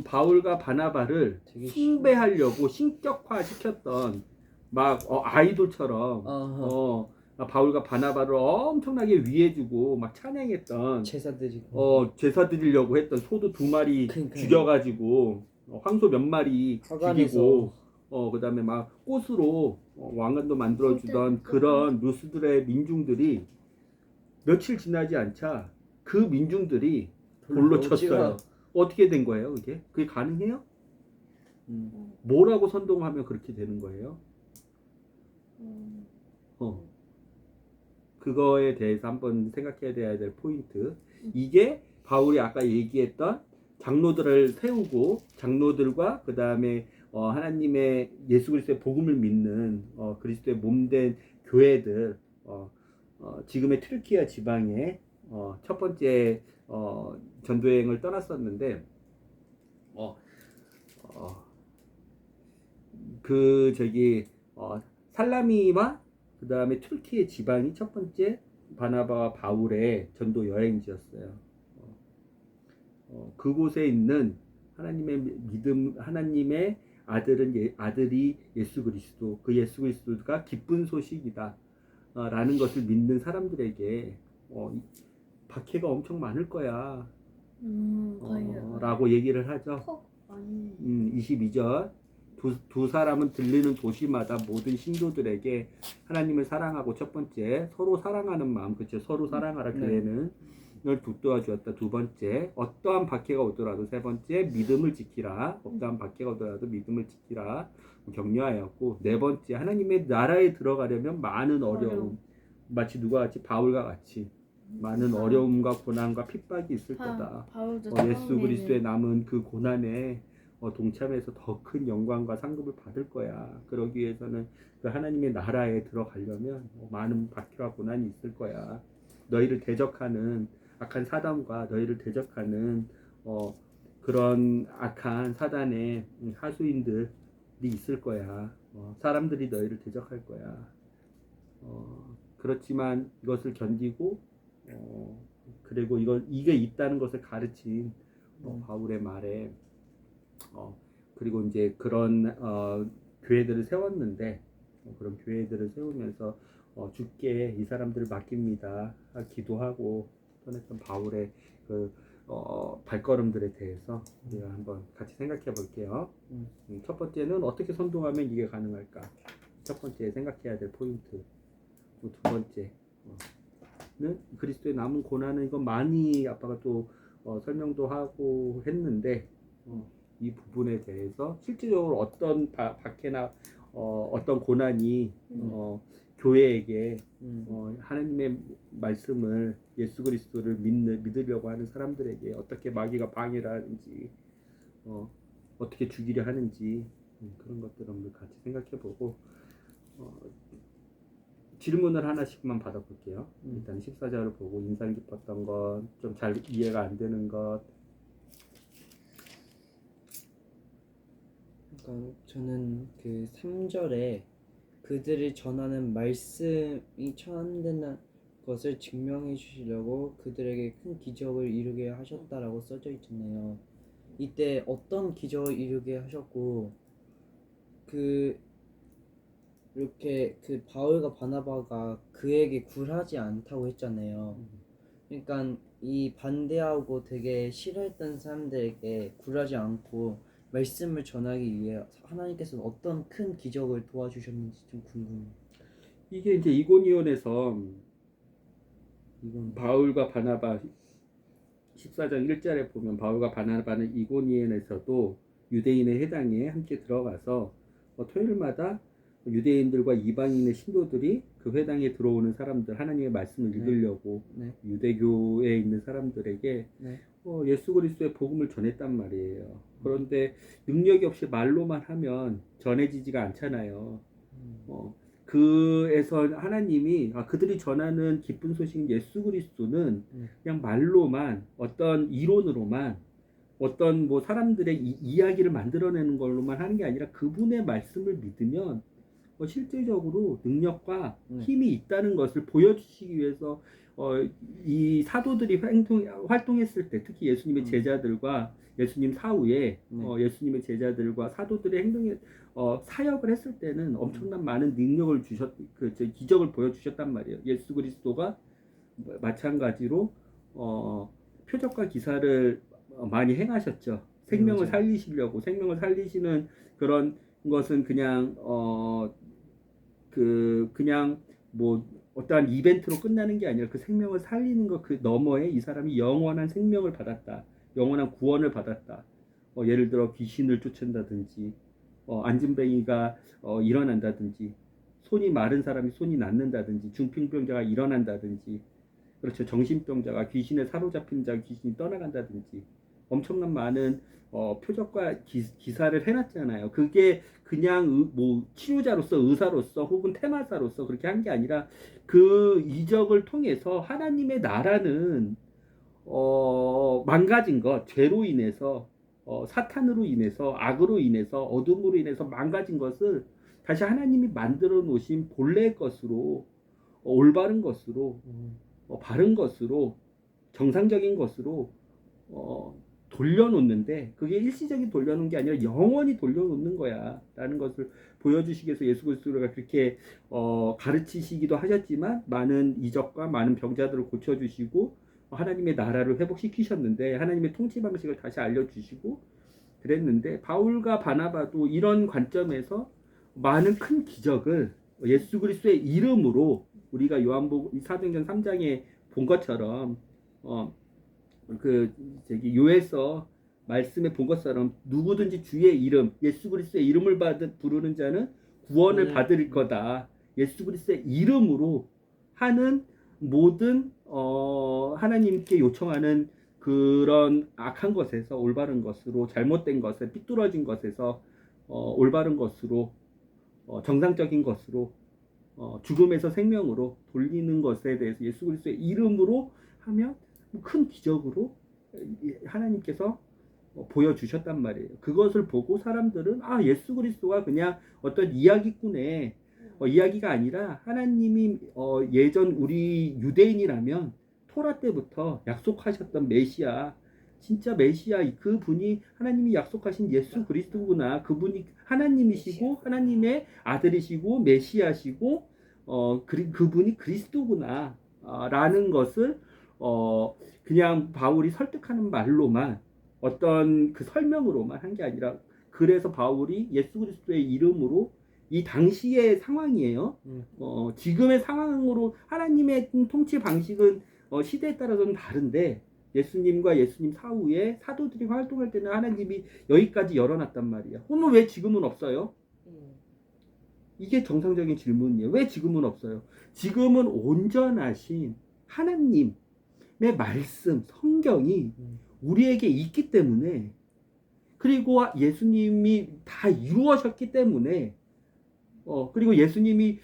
바울과 바나바를 되게 숭배하려고 신격화 시켰던 막 아이돌처럼 바울과 바나바를 엄청나게 위해주고 막 찬양했던 제사 드리려고 했던 소도 2마리 그러니까요. 죽여가지고 황소 몇 마리 화관에서. 죽이고 그다음에 막 꽃으로 왕관도 만들어주던 그런 루스들의 민중들이 며칠 지나지 않자 그 민중들이 돌로 쳤어요. 어떻게 된 거예요, 그게? 그게 가능해요? 뭐라고 선동하면 그렇게 되는 거예요? 그거에 대해서 한번 생각해야 될 포인트. 이게 바울이 아까 얘기했던 장로들을 세우고 장로들과 그 다음에 하나님의 예수 그리스도의 복음을 믿는 그리스도의 몸된 교회들, 지금의 튀르키예 지방의 첫 번째 전도여행을 떠났었는데, 살라미와 그 다음에 튀르키예 지방이 첫 번째 바나바와 바울의 전도 여행지였어요. 그곳에 있는 하나님의 믿음, 하나님의 아들이 예수 그리스도, 그 예수 그리스도가 기쁜 소식이다 라는 것을 믿는 사람들에게 박해가 엄청 많을 거야 라고 얘기를 하죠. 퍽 많이 22절 두 사람은 들리는 도시마다 모든 신도들에게 하나님을 사랑하고, 첫 번째 서로 사랑하는 마음, 그렇죠? 서로 사랑하라 교회는 을 북돋아 주었다. 두 번째, 어떠한 박해가 오더라도, 세 번째, 믿음을 지키라. 어떠한 박해가 오더라도 믿음을 지키라. 격려하였고, 네 번째, 하나님의 나라에 들어가려면 많은 어려움, 마치 누가 같이 바울과 같이 많은 어려움과 고난과 핍박이 있을 거다. 바울도 예수 그리스도의 남은 그 고난에 동참해서 더 큰 영광과 상급을 받을 거야. 그러기 위해서는 그 하나님의 나라에 들어가려면 많은 박해와 고난이 있을 거야. 너희를 대적하는 악한 사단과 너희를 대적하는 그런 악한 사단의 하수인들이 있을 거야. 사람들이 너희를 대적할 거야. 그렇지만 이것을 견디고 그리고 이게 있다는 것을 가르친 바울의 말에 그리고 이제 그런 교회들을 세웠는데, 그런 교회들을 세우면서 주께 이 사람들을 맡깁니다 기도하고 떠났던 바울의 그 발걸음들에 대해서 우리가 한번 같이 생각해 볼게요. 첫 번째는 어떻게 선동하면 이게 가능할까? 첫 번째 생각해야 될 포인트. 두 번째는 그리스도의 남은 고난은, 이건 많이 아빠가 또 설명도 하고 했는데 이 부분에 대해서 실질적으로 어떤 박해나 어떤 고난이 교회에게 하나님의 말씀을, 예수 그리스도를 믿으려고 하는 사람들에게 어떻게 마귀가 방해를 하는지, 어떻게 죽이려 하는지, 그런 것들을 한번 같이 생각해보고 질문을 하나씩만 받아볼게요. 일단 14절을 보고 인상 깊었던 것, 좀 잘 이해가 안 되는 것. 그러니까 저는 그 3절에 그들이 전하는 말씀이 천한되는 것을 증명해 주시려고 그들에게 큰 기적을 이루게 하셨다라고 써져 있잖아요. 이때 어떤 기적을 이루게 하셨고, 이렇게 그 바울과 바나바가 그에게 굴하지 않다고 했잖아요. 그러니까 이 반대하고 되게 싫어했던 사람들에게 굴하지 않고 말씀을 전하기 위해 하나님께서는 어떤 큰 기적을 도와주셨는지 좀 궁금해요. 이게 이제 이고니온에서 바울과 바나바 14장 1절에 보면 바울과 바나바는 이고니온에서도 유대인의 회당에 함께 들어가서 토요일마다 유대인들과 이방인의 신도들이 그 회당에 들어오는 사람들, 하나님의 말씀을 읽으려고 유대교에 있는 사람들에게 예수 그리스도의 복음을 전했단 말이에요. 그런데 능력이 없이 말로만 하면 전해지지가 않잖아요. 그에서 하나님이 그들이 전하는 기쁜 소식 예수 그리스도는 그냥 말로만, 어떤 이론으로만, 어떤 뭐 사람들의 이야기를 만들어내는 걸로만 하는 게 아니라 그분의 말씀을 믿으면 실제적으로 능력과 힘이 있다는 것을 보여주시기 위해서 이 사도들이 활동했을 때, 특히 예수님의 제자들과 예수님 사후에 예수님의 제자들과 사도들의 행동에 사역을 했을 때는 엄청난 많은 능력을 기적을 보여주셨단 말이에요. 예수 그리스도가 마찬가지로 표적과 기사를 많이 행하셨죠. 생명을 살리시려고. 생명을 살리시는 그런 것은 그냥 그냥 뭐 어떠한 이벤트로 끝나는 게 아니라 그 생명을 살리는 것 그 너머에 이 사람이 영원한 생명을 받았다. 영원한 구원을 받았다. 예를 들어 귀신을 쫓는다든지, 안진뱅이가 일어난다든지, 손이 마른 사람이 손이 낫는다든지, 중풍병자가 일어난다든지, 그렇죠. 정신병자가, 귀신에 사로잡힌 자 귀신이 떠나간다든지, 엄청난 많은 표적과 기사를 해놨잖아요. 그게 그냥 뭐 치료자로서, 의사로서, 혹은 테마사로서 그렇게 한 게 아니라 그 이적을 통해서 하나님의 나라는 망가진 것, 죄로 인해서, 사탄으로 인해서, 악으로 인해서, 어둠으로 인해서 망가진 것을 다시 하나님이 만들어 놓으신 본래의 것으로, 올바른 것으로, 바른 것으로, 정상적인 것으로 돌려놓는데 그게 일시적인 돌려놓는 게 아니라 영원히 돌려놓는 거야 라는 것을 보여주시기 위해서 예수 그리스도가 그렇게 가르치시기도 하셨지만 많은 이적과 많은 병자들을 고쳐주시고 하나님의 나라를 회복시키셨는데 하나님의 통치 방식을 다시 알려주시고 그랬는데 바울과 바나바도 이런 관점에서 많은 큰 기적을 예수 그리스도의 이름으로 우리가 요한복음 사도행전 3장에 본 것처럼 요에서 말씀에 본 것처럼 누구든지 주의 이름 예수 그리스도의 이름을 부르는 자는 구원을 받을 거다. 예수 그리스도의 이름으로 하는 모든 하나님께 요청하는 그런 악한 것에서 올바른 것으로 잘못된 것에 삐뚤어진 것에서 올바른 것으로 정상적인 것으로 죽음에서 생명으로 돌리는 것에 대해서 예수 그리스도의 이름으로 하면 큰 기적으로 하나님께서 보여주셨단 말이에요. 그것을 보고 사람들은 예수 그리스도가 그냥 어떤 이야기꾼의 이야기가 아니라 하나님이 예전 우리 유대인이라면 토라 때부터 약속하셨던 메시아 진짜 메시아 그분이 하나님이 약속하신 예수 그리스도구나. 그분이 하나님이시고 하나님의 아들이시고 메시아시고 그분이 그리스도구나 라는 것을 그냥 바울이 설득하는 말로만 어떤 그 설명으로만 한 게 아니라 그래서 바울이 예수 그리스도의 이름으로 이 당시의 상황이에요. 지금의 상황으로 하나님의 통치 방식은 시대에 따라서는 다른데 예수님과 예수님 사후에 사도들이 활동할 때는 하나님이 여기까지 열어놨단 말이야. 그러면 왜 지금은 없어요? 이게 정상적인 질문이에요. 왜 지금은 없어요? 지금은 온전하신 하나님의 말씀, 성경이 우리에게 있기 때문에 그리고 예수님이 다 이루어졌기 때문에 그리고 예수님이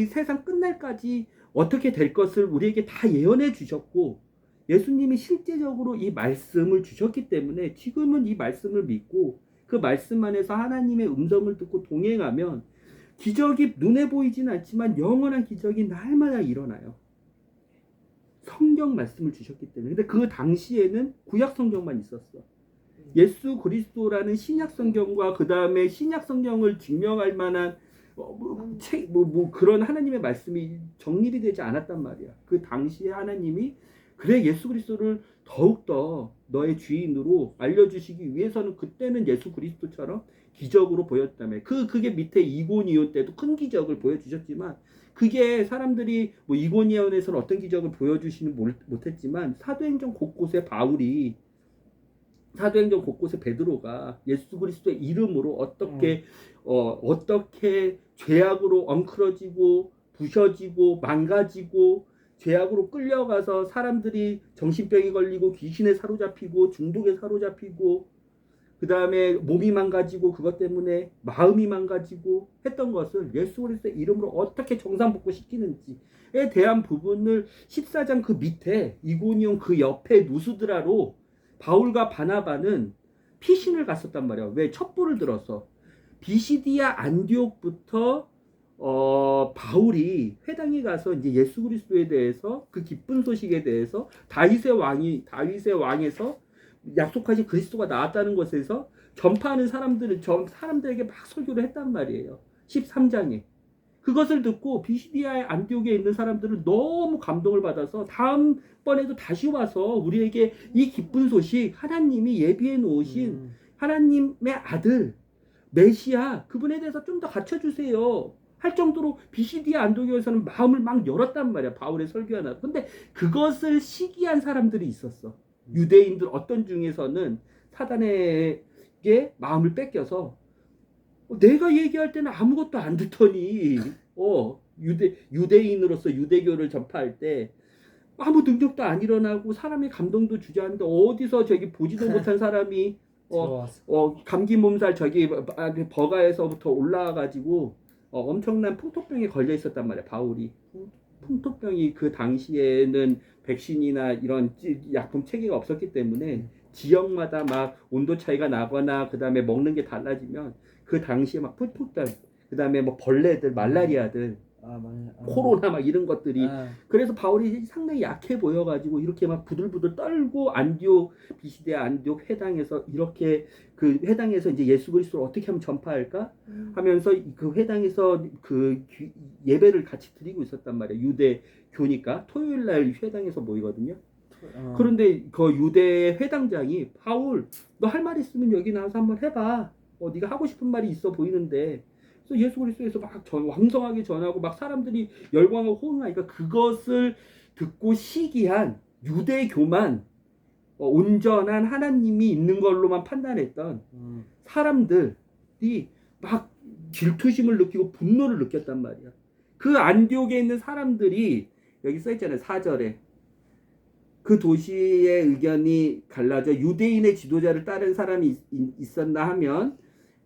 세상 끝날까지 어떻게 될 것을 우리에게 다 예언해 주셨고 예수님이 실제적으로 이 말씀을 주셨기 때문에 지금은 이 말씀을 믿고 그 말씀 안에서 하나님의 음성을 듣고 동행하면 기적이 눈에 보이지는 않지만 영원한 기적이 날마다 일어나요. 성경 말씀을 주셨기 때문에. 근데 그 당시에는 구약 성경만 있었어. 예수 그리스도라는 신약 성경과 그 다음에 신약 성경을 증명할 만한 그런 하나님의 말씀이 정립이 되지 않았단 말이야. 그 당시에 하나님이 그래 예수 그리스도를 더욱더 너의 주인으로 알려주시기 위해서는 그때는 예수 그리스도처럼 기적으로 보였다며. 그게 밑에 이고니온 때도 큰 기적을 보여주셨지만 그게 사람들이 이고니온에서는 어떤 기적을 보여주시는 못했지만 사도행전 곳곳에 베드로가 예수 그리스도의 이름으로 어떻게 죄악으로 엉클어지고 부셔지고 망가지고 죄악으로 끌려가서 사람들이 정신병이 걸리고 귀신에 사로잡히고 중독에 사로잡히고 그 다음에 몸이 망가지고 그것 때문에 마음이 망가지고 했던 것을 예수 그리스도의 이름으로 어떻게 정상복구시키는지에 대한 부분을 14장 그 밑에 이고니온 그 옆에 누스드라로 바울과 바나바는 피신을 갔었단 말이야. 왜? 첩보를 들어서 비시디아 안디옥부터 바울이 회당에 가서 이제 예수 그리스도에 대해서 그 기쁜 소식에 대해서 다윗의 왕에서 약속하신 그리스도가 나왔다는 것에서 전파하는 사람들에게 막 설교를 했단 말이에요. 13장에. 그것을 듣고 비시디아 안디옥에 있는 사람들은 너무 감동을 받아서 다음번에도 다시 와서 우리에게 이 기쁜 소식 하나님이 예비해 놓으신 하나님의 아들 메시아 그분에 대해서 좀 더 갖춰주세요 할 정도로 비시디아 안디옥에서는 마음을 막 열었단 말이야. 바울의 설교 하나. 근데 그것을 시기한 사람들이 있었어. 유대인들 어떤 중에서는 사단에게 마음을 뺏겨서 내가 얘기할 때는 아무것도 안 듣더니 유대인으로서 유대교를 전파할 때 아무 능력도 안 일어나고 사람의 감동도 주지 않는데 어디서 저기 보지도 못한 사람이 감기 몸살 저기 버가에서부터 올라와가지고 엄청난 풍토병에 걸려 있었단 말이야. 바울이 풍토병이 그 당시에는 백신이나 이런 약품 체계가 없었기 때문에 지역마다 막 온도 차이가 나거나 그 다음에 먹는 게 달라지면 그 당시에 막 풍토병 그 다음에 뭐 벌레들 말라리아들 맞아요. 코로나 막 이런 것들이. 아, 그래서 바울이 상당히 약해 보여가지고 이렇게 막 부들부들 떨고 안디옥 비시디아 안디옥 회당에서 이렇게 그 회당에서 이제 예수 그리스도를 어떻게 하면 전파할까 하면서 그 회당에서 그 예배를 같이 드리고 있었단 말이에요. 유대 교니까 토요일 날 회당에서 모이거든요. 그런데 그 유대 회당장이 바울 너 할 말 있으면 여기 나와서 한번 해봐. 네가 하고 싶은 말이 있어 보이는데. 그래서 예수 그리스도에서 막 왕성하게 전하고 막 사람들이 열광하고 호응하니까 그것을 듣고 시기한 유대교만 온전한 하나님이 있는 걸로만 판단했던 사람들이 막 질투심을 느끼고 분노를 느꼈단 말이야. 그 안디옥에 있는 사람들이 여기 써있잖아요. 4절에 그 도시의 의견이 갈라져 유대인의 지도자를 따른 사람이 있었나 하면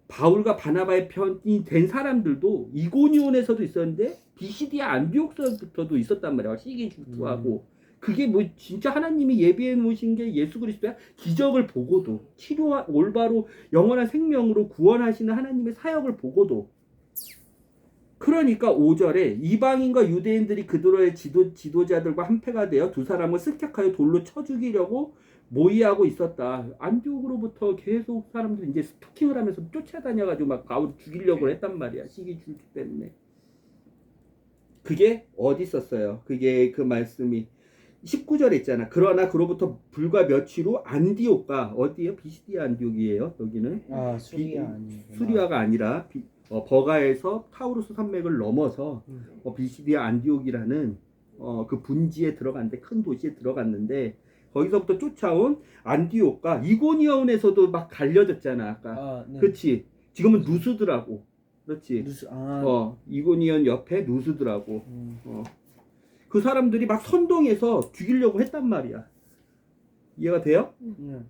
바울과 바나바의 편이 된 사람들도 이고니온에서도 있었는데 비시디아 안디옥서부터도 있었단 말이야. 시기 질투하고 그게 뭐 진짜 하나님이 예비해 놓으신 게 예수 그리스도야. 기적을 보고도 치료와 올바로 영원한 생명으로 구원하시는 하나님의 사역을 보고도. 그러니까 5절에 이방인과 유대인들이 그들의 지도자들과 한패가 되어 두 사람을 습격하여 돌로 쳐 죽이려고 모의하고 있었다. 안디옥으로부터 계속 사람들이 이제 스토킹을 하면서 쫓아다녀가지고 막 바울 죽이려고 했단 말이야. 시기 줄기 때문에. 그게 어디 있었어요? 그게 그 말씀이 19절에 있잖아. 그러나 그로부터 불과 며칠 후 안디옥과 어디에요? 비시디아 안디옥이에요. 여기는 수리아 아니구나. 수리아가 아니라 버가에서 타우루스 산맥을 넘어서 비시디아 안디옥이라는 그 분지에 들어갔는데 큰 도시에 들어갔는데 거기서부터 쫓아온 안디옥과 이고니온에서도 막 갈려졌잖아 아까. 네. 그렇지. 지금은 누스드라고. 그렇지. 누스, 이고니온 옆에 누스드라고. 그 사람들이 막 선동해서 죽이려고 했단 말이야. 이해가 돼요?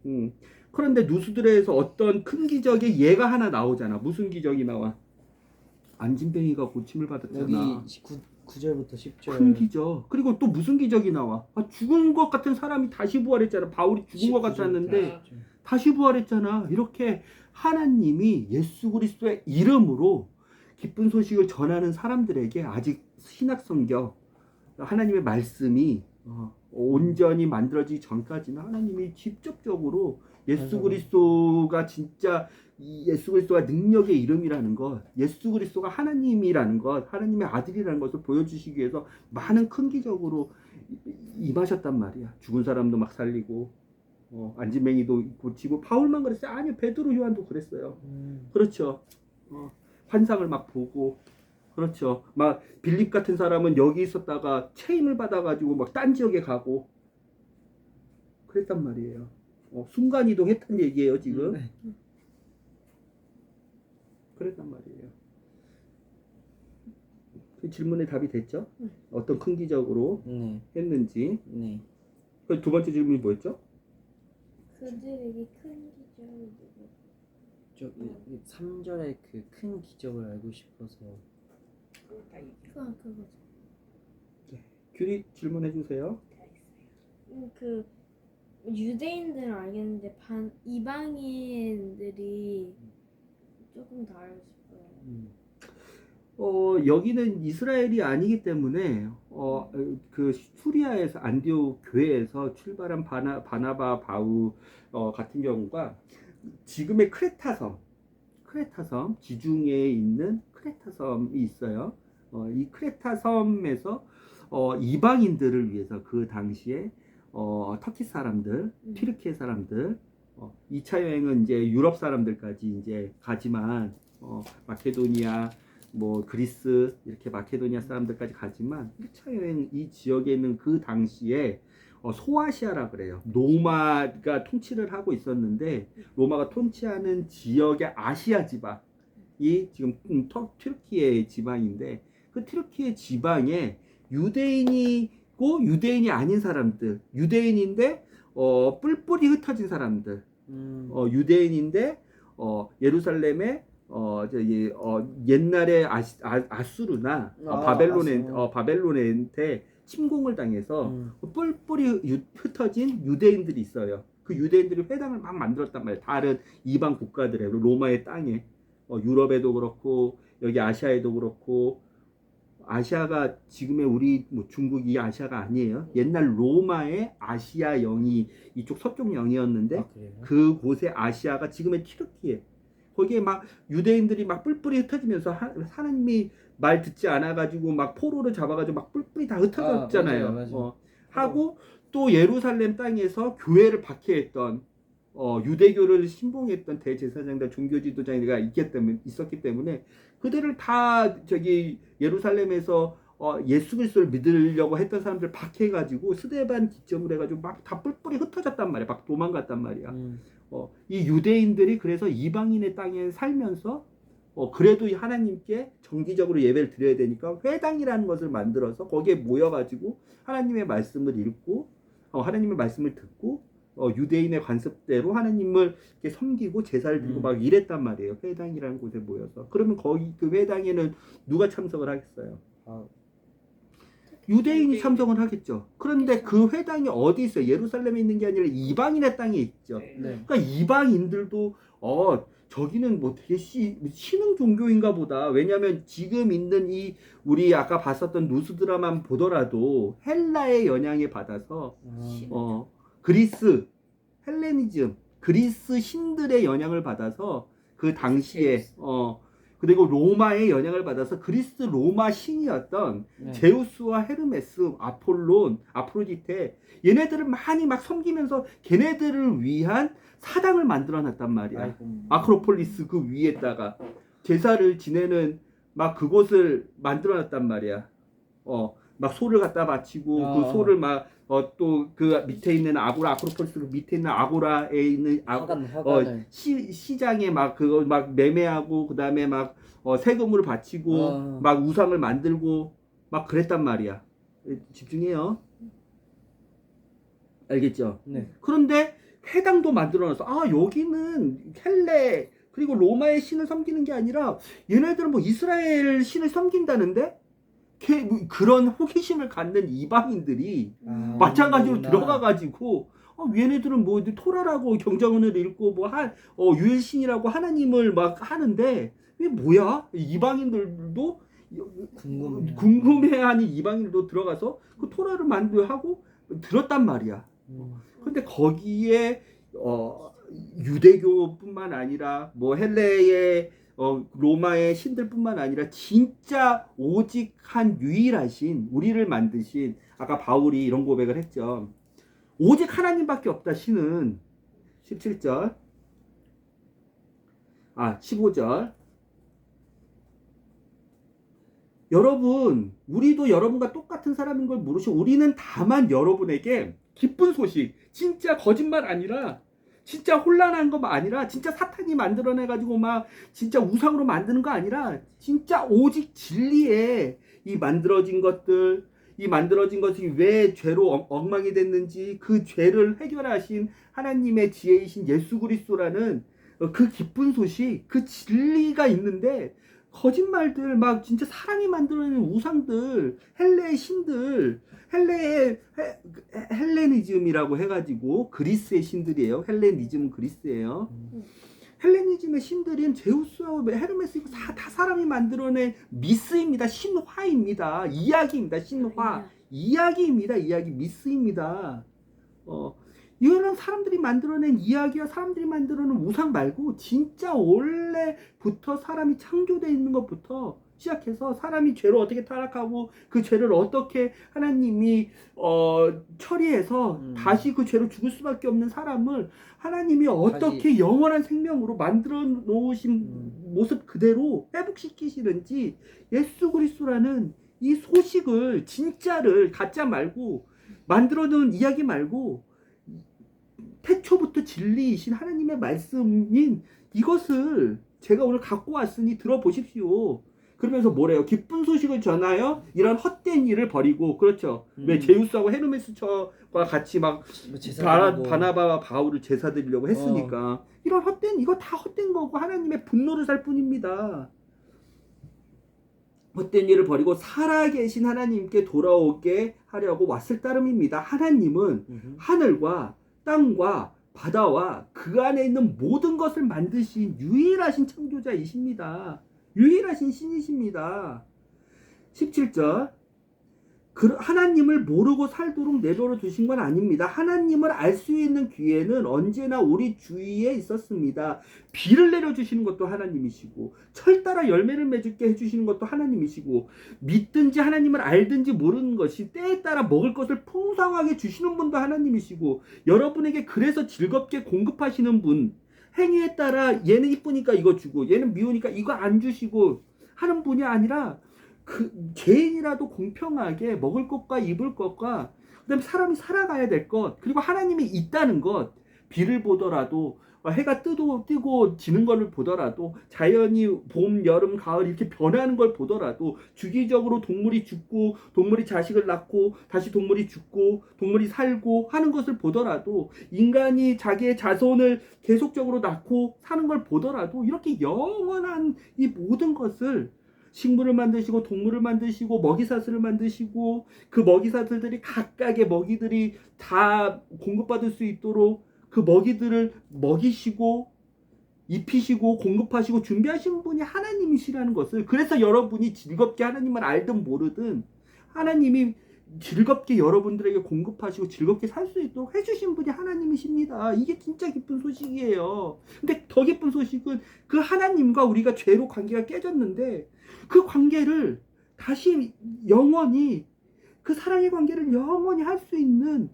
네. 그런데 누스드레에서 어떤 큰 기적의 예가 하나 나오잖아. 무슨 기적이 나와? 안진뱅이가 고침을 받았잖아. 여기 9절부터 10절. 큰 기적. 그리고 또 무슨 기적이 나와? 죽은 것 같은 사람이 다시 부활했잖아. 바울이 죽은 것 같았는데 다시 부활했잖아. 이렇게 하나님이 예수 그리스도의 이름으로 기쁜 소식을 전하는 사람들에게 아직 신약성경 하나님의 말씀이 온전히 만들어지기 전까지는 하나님이 직접적으로 예수 그리스도가 진짜 예수 그리스도가 능력의 이름이라는 것, 예수 그리스도가 하나님이라는 것, 하나님의 아들이라는 것을 보여주시기 위해서 많은 큰 기적으로 임하셨단 말이야. 죽은 사람도 막 살리고 안진뱅이도 고치고. 바울만 그랬어요? 아니요, 베드로 요한도 그랬어요. 그렇죠. 환상을 막 보고. 그렇죠. 막 빌립 같은 사람은 여기 있었다가 체임을 받아가지고 막 딴 지역에 가고 그랬단 말이에요. 순간이동 했단 얘기예요 지금. 네. 그랬단 말이에요. 그 질문에 답이 됐죠? 어떤 큰 기적으로 네. 했는지. 네. 그 두 번째 질문이 뭐였죠? 그들에게 큰 기적을 저 3절에 그 큰 기적을 알고 싶어서. 그거죠. 규리 질문해 주세요. 그 유대인들은 알겠는데 이방인들이 조금 더 알고 싶어요. 여기는 이스라엘이 아니기 때문에 그 수리아에서 안디옥 교회에서 출발한 바나바 바울 같은 경우가 지금의 크레타 섬 지중해에 있는 크레타 섬이 있어요. 이 크레타 섬에서 이방인들을 위해서 그 당시에 터키 사람들, 튀르키예 사람들, 2차 여행은 이제 유럽 사람들까지 이제 가지만 마케도니아, 뭐 그리스 이렇게 마케도니아 사람들까지 가지만 1차 여행 이 지역에 있는 그 당시에 소아시아라 그래요. 로마가 통치를 하고 있었는데 로마가 통치하는 지역의 아시아 지방이 지금 튀르키예 지방인데 그 튀르키예 지방에 유대인이고 유대인이 아닌 사람들, 유대인인데 뿔뿔이 흩어진 사람들, 유대인인데 예루살렘에 옛날에 아수르나 바벨론한테 침공을 당해서 뿔뿔이 흩어진 유대인들이 있어요. 그 유대인들이 회당을 막 만들었단 말이에요. 다른 이방 국가들에, 로마의 땅에, 유럽에도 그렇고 여기 아시아에도 그렇고 아시아가 지금의 우리 뭐 중국이 아시아가 아니에요. 옛날 로마의 아시아 영이 이쪽 서쪽 영이었는데 아, 그래요? 그곳의 아시아가 지금의 튀르키예. 거기에 막 유대인들이 막 뿔뿔이 흩어지면서 하나님이 말 듣지 않아가지고 막 포로를 잡아가지고 막 뿔뿔이 다 흩어졌잖아요. 맞아요. 하고 또 예루살렘 땅에서 교회를 박해했던 유대교를 신봉했던 대제사장들 종교 지도자가 있었기 때문에 그들을 다 저기 예루살렘에서 예수 그리스도를 믿으려고 했던 사람들 박해가지고 스데반 기점으로 해가지고 막 다 뿔뿔이 흩어졌단 말이야. 막 도망갔단 말이야. 이 유대인들이 그래서 이방인의 땅에 살면서 그래도 하나님께 정기적으로 예배를 드려야 되니까 회당이라는 것을 만들어서 거기에 모여가지고 하나님의 말씀을 읽고 하나님의 말씀을 듣고 유대인의 관습대로 하나님을 이렇게 섬기고 제사를 드리고 막 이랬단 말이에요. 회당이라는 곳에 모여서. 그러면 거기 그 회당에는 누가 참석을 하겠어요? 아, 유대인이 참석을 하겠죠. 그런데 그 회당이 어디 있어요? 예루살렘에 있는 게 아니라 이방인의 땅에 있죠. 네. 네. 그러니까 이방인들도 저기는 뭐 되게 신흥 종교인가 보다. 왜냐하면 지금 있는 이 우리 아까 봤었던 누스 드라마만 보더라도 헬라의 영향에 받아서 그리스 헬레니즘 그리스 신들의 영향을 받아서 그 당시에 그리고 로마의 영향을 받아서 그리스 로마 신이었던 네. 제우스와 헤르메스, 아폴론, 아프로디테 얘네들을 많이 막 섬기면서 걔네들을 위한 사당을 만들어 놨단 말이야. 아이고. 아크로폴리스 그 위에다가 제사를 지내는 막 그곳을 만들어 놨단 말이야. 막 소를 갖다 바치고 그 소를 막 또 그 밑에 있는 아크로폴리스 그 밑에 있는 아고라에 있는 화관을. 시장에 막 그거 막 매매하고 그다음에 막 세금을 바치고 막 우상을 만들고 막 그랬단 말이야. 집중해요. 알겠죠? 네. 그런데 회당도 만들어놔서 여기는 헬레 그리고 로마의 신을 섬기는 게 아니라 얘네들은 뭐 이스라엘 신을 섬긴다는데 그런 호기심을 갖는 이방인들이 마찬가지로 들어가가지고 얘네들은 뭐 토라라고 경전을 읽고 뭐 유일신이라고 하나님을 막 하는데 이게 뭐야? 이방인들도 궁금해하는 이방인들도 들어가서 그 토라를 만들하고 들었단 말이야. 근데 거기에 유대교뿐만 아니라 뭐 헬레의 로마의 신들뿐만 아니라 진짜 오직 한 유일하신 우리를 만드신 아까 바울이 이런 고백을 했죠. 오직 하나님밖에 없다 신은 17절 15절 여러분 우리도 여러분과 똑같은 사람인 걸 모르시고 우리는 다만 여러분에게 기쁜 소식 진짜 거짓말 아니라 진짜 혼란한 거 아니라 진짜 사탄이 만들어내가지고 막 진짜 우상으로 만드는 거 아니라 진짜 오직 진리에 이 만들어진 것이 왜 죄로 엉망이 됐는지 그 죄를 해결하신 하나님의 지혜이신 예수 그리스도라는 그 기쁜 소식 그 진리가 있는데 거짓말들 막 진짜 사람이 만들어낸 우상들 헬레의 신들 헬레니즘이라고 해가지고 그리스의 신들이에요. 헬레니즘은 그리스예요. 헬레니즘의 신들인 제우스와 헤르메스 이거 다 사람이 만들어낸 미스입니다. 신화입니다. 이야기입니다. 신화 이야기입니다. 이야기 미스입니다. 이거는 사람들이 만들어낸 이야기와 사람들이 만들어낸 우상 말고 진짜 원래부터 사람이 창조되어 있는 것부터 시작해서 사람이 죄로 어떻게 타락하고 그 죄를 어떻게 하나님이 처리해서 다시 그 죄로 죽을 수밖에 없는 사람을 하나님이 어떻게 영원한 생명으로 만들어 놓으신 모습 그대로 회복시키시는지 예수 그리스도라는 이 소식을 진짜를 가짜 말고 만들어 놓은 이야기 말고 태초부터 진리이신 하나님의 말씀인 이것을 제가 오늘 갖고 왔으니 들어보십시오. 그러면서 뭐래요? 기쁜 소식을 전하여 이런 헛된 일을 버리고 그렇죠. 왜 제우스하고 헤르메스와 같이 막 바나바와 바울을 제사 드리려고 했으니까 이런 이거 다 헛된 거고 하나님의 분노를 살 뿐입니다. 헛된 일을 버리고 살아계신 하나님께 돌아오게 하려고 왔을 따름입니다. 하나님은 하늘과 땅과 바다와 그 안에 있는 모든 것을 만드신 유일하신 창조자이십니다. 유일하신 신이십니다. 17절. 하나님을 모르고 살도록 내버려 두신 건 아닙니다. 하나님을 알 수 있는 기회는 언제나 우리 주위에 있었습니다. 비를 내려주시는 것도 하나님이시고 철 따라 열매를 맺게 해주시는 것도 하나님이시고 믿든지 하나님을 알든지 모르는 것이 때에 따라 먹을 것을 풍성하게 주시는 분도 하나님이시고 여러분에게 그래서 즐겁게 공급하시는 분, 행위에 따라 얘는 이쁘니까 이거 주고 얘는 미우니까 이거 안 주시고 하는 분이 아니라 개인이라도 공평하게 먹을 것과 입을 것과 그다음에 사람이 살아가야 될 것, 그리고 하나님이 있다는 것, 비를 보더라도 해가 뜨고 지는 것을 보더라도 자연이 봄, 여름, 가을 이렇게 변하는 걸 보더라도 주기적으로 동물이 죽고 동물이 자식을 낳고 다시 동물이 죽고 동물이 살고 하는 것을 보더라도 인간이 자기의 자손을 계속적으로 낳고 사는 걸 보더라도 이렇게 영원한 이 모든 것을 식물을 만드시고 동물을 만드시고 먹이사슬을 만드시고 그 먹이사슬들이 각각의 먹이들이 다 공급받을 수 있도록 그 먹이들을 먹이시고 입히시고 공급하시고 준비하시는 분이 하나님이시라는 것을, 그래서 여러분이 즐겁게 하나님을 알든 모르든 하나님이 즐겁게 여러분들에게 공급하시고 즐겁게 살 수 있도록 해주신 분이 하나님이십니다. 이게 진짜 기쁜 소식이에요. 근데 더 기쁜 소식은 그 하나님과 우리가 죄로 관계가 깨졌는데 그 관계를 다시 영원히, 그 사랑의 관계를 영원히 할 수 있는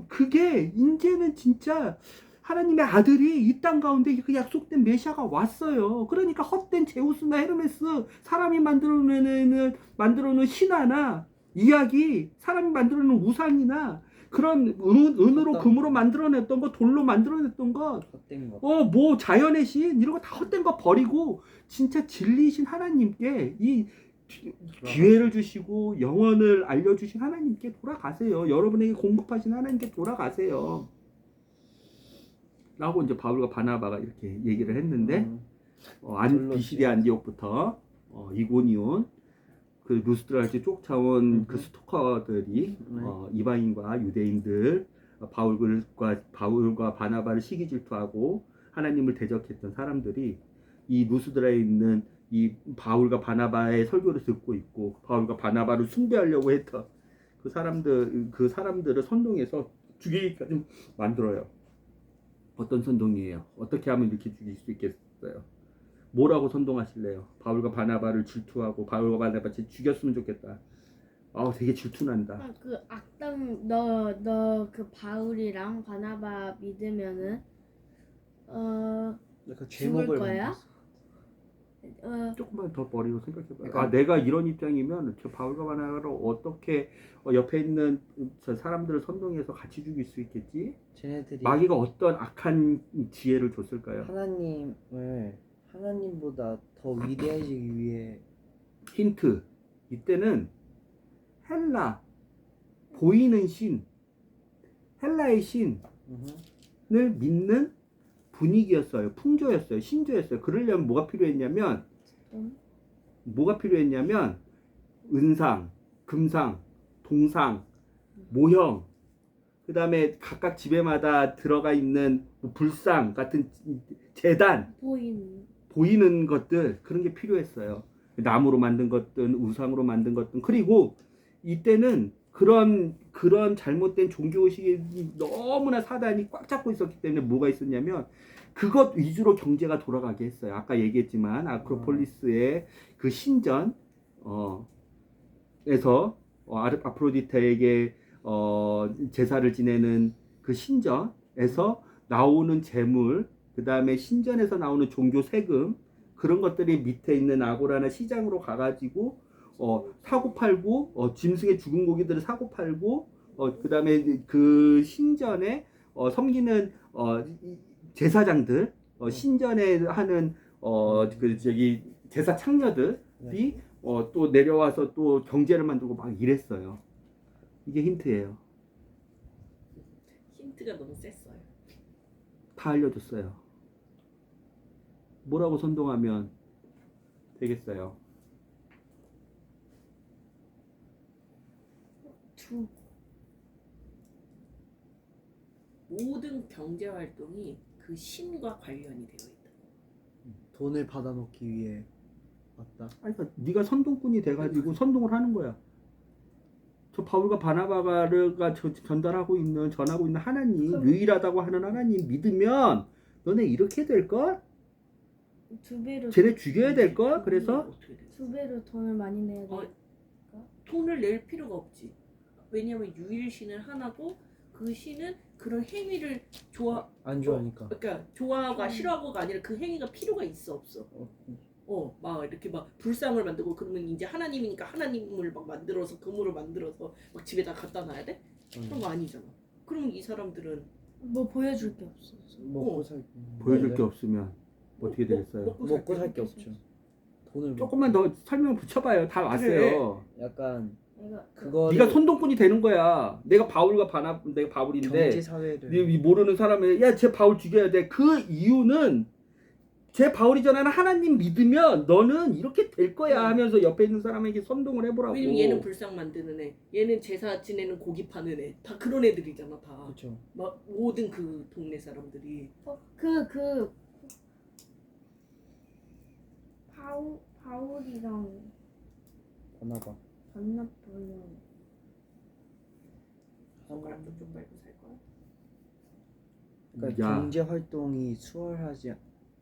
그게 이제는 진짜 하나님의 아들이 이 땅 가운데 그 약속된 메시아가 왔어요. 그러니까 헛된 제우스나 헤르메스, 사람이 만들어놓은 신화나 이야기, 사람이 만들어놓은 우상이나 그런 은으로 금으로 만들어냈던 것, 돌로 만들어냈던 것, 헛된 것. 뭐 자연의 신 이런 거 다 헛된 거 버리고 진짜 진리신 하나님께 이 기회를 주시고 영혼을 알려주신 하나님께 돌아가세요. 여러분에게 공급하신 하나님께 돌아가세요. 라고 이제 바울과 바나바가 이렇게 얘기를 했는데 비시디 안디옥부터 이고니온, 그 루스드라를 쫓아온 그 스토커들이 이방인과 유대인들, 바울과 바나바를 시기 질투하고 하나님을 대적했던 사람들이 이 루스드라에 있는 이 바울과 바나바의 설교를 듣고 있고 바울과 바나바를 숭배하려고 했던 그 사람들을 선동해서 죽이기까지 만들어요. 어떤 선동이에요? 어떻게 하면 이렇게 죽일 수 있겠어요? 뭐라고 선동하실래요? 바울과 바나바를 질투하고 바울과 바나바를 죽였으면 좋겠다. 되게 질투난다. 그 악당 너 그 바울이랑 바나바 믿으면은 그 죽을 거야? 조금만 더 버리고 생각해봐요. 그러니까 내가 이런 입장이면 저 바울과 바나바를 어떻게 옆에 있는 저 사람들을 선동해서 같이 죽일 수 있겠지? 쟤네들이 마귀가 어떤 악한 지혜를 줬을까요? 하나님을 하나님보다 더 위대해지기 위해. 힌트. 이때는 헬라, 보이는 신, 헬라의 신을 믿는 분위기였어요. 풍조였어요. 신조였어요. 그러려면 뭐가 필요했냐면 은상, 금상, 동상, 모형, 그 다음에 각각 집에마다 들어가 있는 불상 같은 제단, 보이는 것들, 그런 게 필요했어요. 나무로 만든 것든 우상으로 만든 것든. 그리고 이때는 그런 잘못된 종교의식이 너무나 사단이 꽉 잡고 있었기 때문에 뭐가 있었냐면 그것 위주로 경제가 돌아가게 했어요. 아까 얘기했지만 아크로폴리스의 그 신전 에서 아프로디테에게 제사를 지내는 그 신전에서 나오는 재물, 그 다음에 신전에서 나오는 종교 세금, 그런 것들이 밑에 있는 아고라나 시장으로 가가지고 사고 팔고 짐승의 죽은 고기들을 사고 팔고 그 다음에 그 신전에 섬기는 제사장들, 신전에 하는 제사 창녀들이 또 내려와서 또 경제를 만들고 막 이랬어요. 이게 힌트예요. 힌트가 너무 셌어요. 다 알려줬어요. 뭐라고 선동하면 되겠어요? 모든 경제 활동이 그 신과 관련이 되어 있다. 돈을 받아먹기 위해. 맞다. 아니, 그러니까 네가 선동꾼이 돼가지고 선동을 하는 거야. 저 바울과 바나바가 전하고 있는 하나님, 유일하다고 하는 하나님 믿으면 너네 이렇게 될 걸? 두 배로 쟤네 죽여야 될 걸? 그래서 어떻게 돼? 두 배로 돈을 많이 내야 돼. 돈을 낼 필요가 없지. 왜냐면 유일신은 하나고 그 신은 그런 행위를 안 좋아하니까. 그러니까 좋아하가 싫어하고가 아니라 그 행위가 필요가 있어 없어. 막 이렇게 막 불상을 만들고 그러면 이제 하나님이니까 하나님을 막 만들어서 금으로 만들어서 막 집에다 갖다 놔야 돼? 그런 거 아니잖아. 그러면 이 사람들은 뭐 보여줄 게 없어. 먹고 살 보여줄 게 없으면 어떻게 되겠어요? 먹고 살 게 없죠. 돈을 조금만 더 설명 붙여봐요. 다 왔어요. 약간 내가 그거 네가 선동꾼이 되는 거야. 내가 바울인데 경제 사회를 이 모르는 사람이 야쟤 바울 죽여야 돼. 그 이유는 쟤 바울이 전하는 하나님 믿으면 너는 이렇게 될 거야 하면서 옆에 있는 사람에게 선동을 해보라고. 왜냐면 얘는 불상 만드는 애, 얘는 제사 지내는 고기 파는 애, 다 그런 애들이잖아 다. 그렇죠. 막 모든 그 동네 사람들이. 바울이랑 바나바. 반납하면 손가락도 좀 빨고 살 거야. 그러니까 야. 경제 활동이 수월하지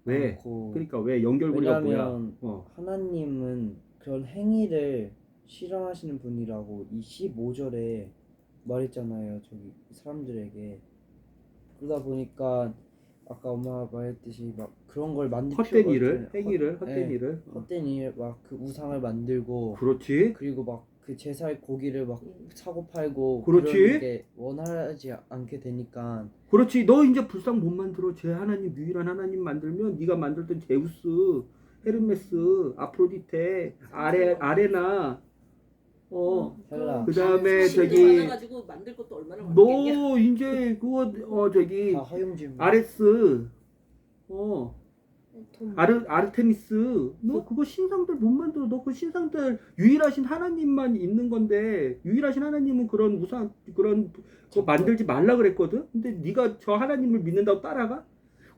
왜? 않고 그러니까 왜 연결고리가 뭐야? 왜냐하면 하나님은 그런 행위를 싫어하시는 분이라고 이 15절에 말했잖아요. 저기 사람들에게. 그러다 보니까 아까 엄마가 말했듯이 막 그런 걸 만들 헛된 필요가 일을, 없잖아요. 행위를, 헛된 네. 일을. 헛된 일, 막 그 우상을 만들고 그렇지. 그리고 막 그 제사의 고기를 막 사고 팔고 그렇지. 그러는 게 원하지 않게 되니까 그렇지. 너 이제 불상 못 만들어. 제 하나님 유일한 하나님 만들면 네가 만들던 제우스, 헤르메스, 아프로디테, 아레나, 헬라 그다음에 신도 저기 많아가지고 만들 것도 얼마나 많겠냐. 너 이제 그거 저기 다 허용질. 아레스, 돈 아르테미스, 너 그거 신상들 못 만들어. 너 그 신상들 유일하신 하나님만 있는 건데 유일하신 하나님은 그런 우상 그런 거 만들지 말라 그랬거든. 근데 네가 저 하나님을 믿는다고 따라가?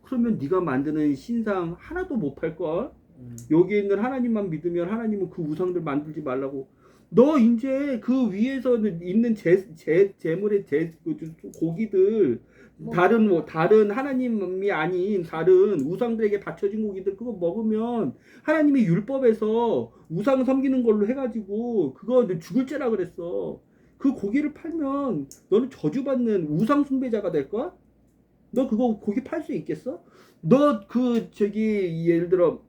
그러면 네가 만드는 신상 하나도 못 팔 걸. 여기 있는 하나님만 믿으면 하나님은 그 우상들 만들지 말라고. 너 이제 그 위에서 있는 재물의 고기들 다른 하나님이 아닌 다른 우상들에게 바쳐진 고기들 그거 먹으면 하나님의 율법에서 우상 섬기는 걸로 해가지고 그거 죽을 죄라 그랬어. 그 고기를 팔면 너는 저주받는 우상 숭배자가 될 거야? 너 그거 고기 팔 수 있겠어? 너 그 저기 예를 들어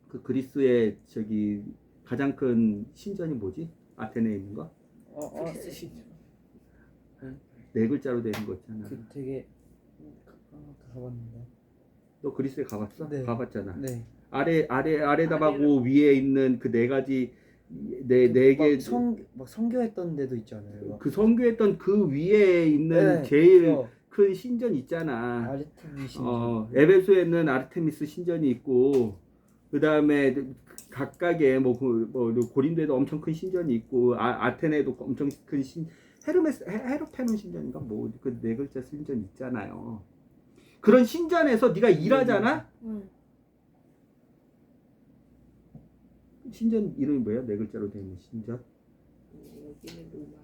그 그리스의 저기 가장 큰 신전이 뭐지? 아테네에 있는 거? 그리스 신전. 네 글자로 되는 거 있잖아. 그 되게 가봤는데. 너 그리스에 가봤어? 네. 가봤잖아. 네. 아레다바고 위에 있는 그 네 가지 네 개 막 성교했던 데도 있잖아요. 막. 그 선교했던 그 위에 있는 네, 제일 그거 큰 신전 있잖아. 아르테미 신전. 에베소에는 아르테미스 신전이 있고 그 다음에 각각의 뭐 고린도에도 엄청 큰 신전이 있고 아테네에도 엄청 큰 헤르페논 신전인가 뭐 그 네 글자 신전 있잖아요. 그런 신전에서 네가 일하잖아. 신전 이름이 뭐야? 네 글자로 되어 있는 신전. 여기는 로마.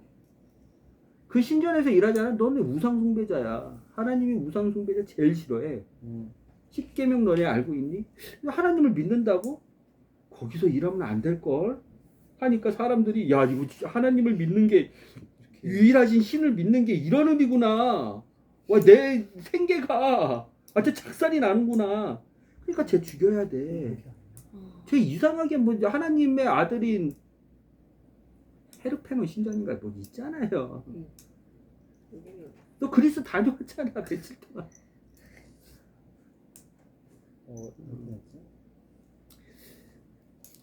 그 신전에서 일하잖아. 너네 우상 숭배자야. 하나님이 우상 숭배자 제일 싫어해. 10계명 너네 알고 있니? 하나님을 믿는다고? 거기서 일하면 안 될 걸. 하니까 사람들이 야 이거 하나님을 믿는 게 유일하신 신을 믿는 게 이런 의미구나. 와 내 생계가 아주 작살이 나는구나. 그러니까 쟤 죽여야 돼. 쟤 이상하게 뭐 하나님의 아들인 헤르페논 신전인가 뭐 있잖아요. 여기는 너 그리스 다녀왔잖아 며칠 동안.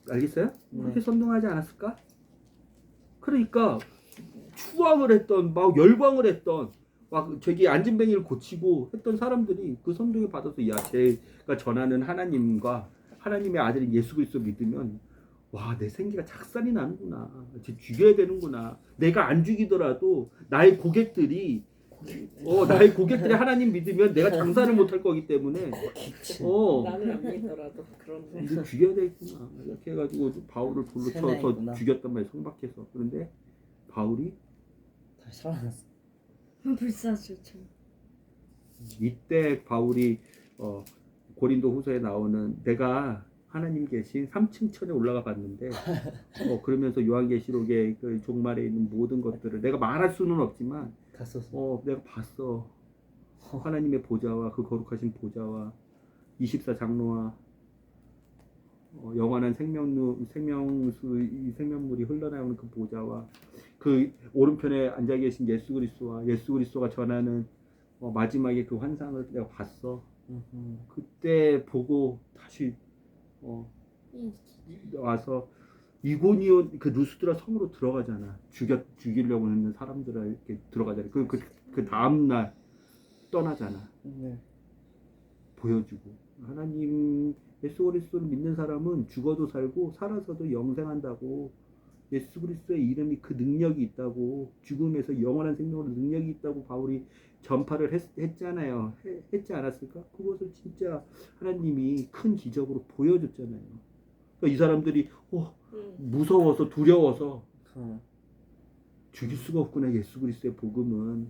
알겠어요? 그렇게 선동하지 않았을까? 그러니까 추앙을 했던 막 열광을 했던 막 저기 안진뱅이를 고치고 했던 사람들이 그 선동에 받아서 야 제가 전하는 하나님과 하나님의 아들인 예수 그리스도 믿으면 와 내 생기가 작살이 나는구나. 쟤 죽여야 되는구나. 내가 안 죽이더라도 나의 고객들이 나의 고객들이 하나님 믿으면 내가 장사를 못할 거기 때문에 나는 안 믿더라도 그런데. 이제 죽여야 되겠구나 이렇게 해가지고 바울을 돌로 쳐서 세나이구나. 죽였단 말이야 성박해서. 그런데 바울이 다시 살아났어. 불사조 참. 이때 바울이 고린도 후서에 나오는 내가 하나님 계신 3층 천에 올라가 봤는데 그러면서 요한계시록의 그 종말에 있는 모든 것들을 내가 말할 수는 없지만 갔었어. 내가 봤어. 하나님의 보좌와 그 거룩하신 보좌와 24장로와 영원한 생명물이 흘러나오는 그 보좌와 그 오른편에 앉아 계신 예수 그리스도가 전하는 마지막에 그 환상을 내가 봤어. 그때 보고 다시 와서 이고니온 그 루스드라 성으로 들어가잖아. 죽이려고 했는 사람들을 이렇게 들어가잖아. 그 다음 날 떠나잖아. 네. 보여주고 하나님 예수 그리스도를 믿는 사람은 죽어도 살고 살아서도 영생한다고. 예수 그리스도의 이름이 그 능력이 있다고. 죽음에서 영원한 생명으로 능력이 있다고 바울이 전파를 했잖아요. 했지 않았을까? 그것을 진짜 하나님이 큰 기적으로 보여줬잖아요. 그러니까 이 사람들이 무서워서 두려워서 죽일 수가 없구나. 예수 그리스도의 복음은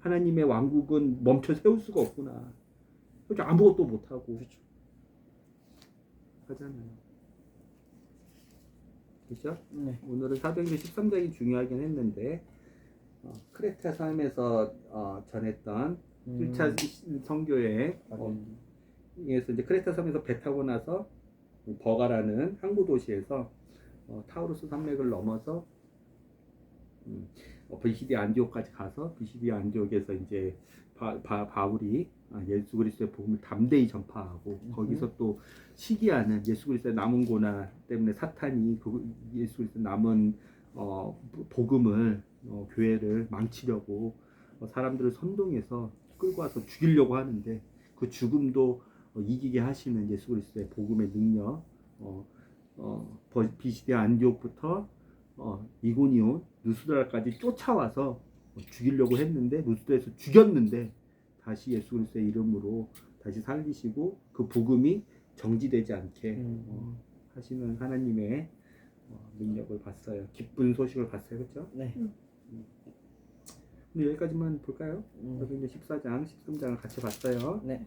하나님의 왕국은 멈춰 세울 수가 없구나. 그렇죠. 아무것도 못하고 그렇죠. 하잖아요. 그렇죠? 네. 오늘은 사도행전 13장이 중요하긴 했는데 크레타 섬에서 전했던 1차 선교회 에서 이제 크레타 섬에서 배 타고 나서 버가라는 항구 도시에서 타우루스 산맥을 넘어서 비시디 안디옥까지 가서 비시디 안디옥에서 이제 바울이 예수 그리스도의 복음을 담대히 전파하고 거기서 또 시기하는 예수 그리스도의 남은 고난 때문에 사탄이 예수 그리스도의 남은 복음을 교회를 망치려고 사람들을 선동해서 끌고 와서 죽이려고 하는데 그 죽음도 이기게 하시는 예수 그리스도의 복음의 능력 비시디 안디옥부터 이고니온 루스드라까지 쫓아와서 죽이려고 했는데 루스드라에서 죽였는데 다시 예수 그리스도의 이름으로 다시 살리시고 그 복음이 정지되지 않게 하시는 하나님의 능력을 봤어요. 기쁜 소식을 봤어요. 그렇죠? 네. 근데 여기까지만 볼까요? 그래서 이제 14장, 13장을 같이 봤어요. 네.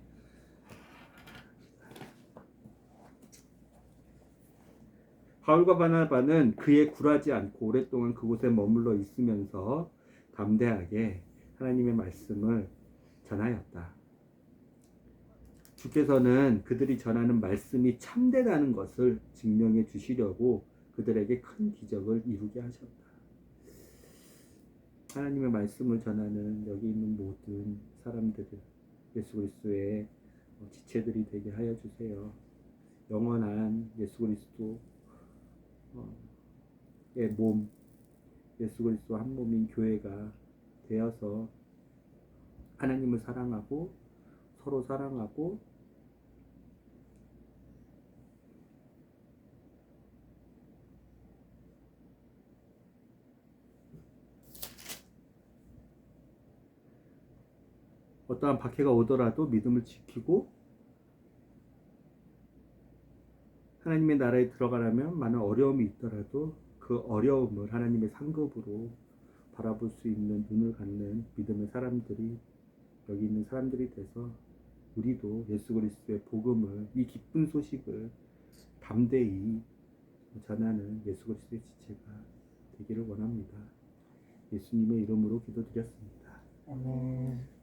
바울과 바나바는 그에 굴하지 않고 오랫동안 그곳에 머물러 있으면서 담대하게 하나님의 말씀을 전하였다. 주께서는 그들이 전하는 말씀이 참되다는 것을 증명해 주시려고 그들에게 큰 기적을 이루게 하셨다. 하나님의 말씀을 전하는 여기 있는 모든 사람들을 예수 그리스도의 지체들이 되게 하여 주세요. 영원한 예수 그리스도의 몸, 예수 그리스도 한 몸인 교회가 되어서 하나님을 사랑하고 서로 사랑하고 어떠한 박해가 오더라도 믿음을 지키고 하나님의 나라에 들어가려면 많은 어려움이 있더라도 그 어려움을 하나님의 상급으로 바라볼 수 있는 눈을 갖는 믿음의 사람들이 여기 있는 사람들이 돼서 우리도 예수 그리스도의 복음을 이 기쁜 소식을 담대히 전하는 예수 그리스도의 지체가 되기를 원합니다. 예수님의 이름으로 기도드렸습니다. 아멘.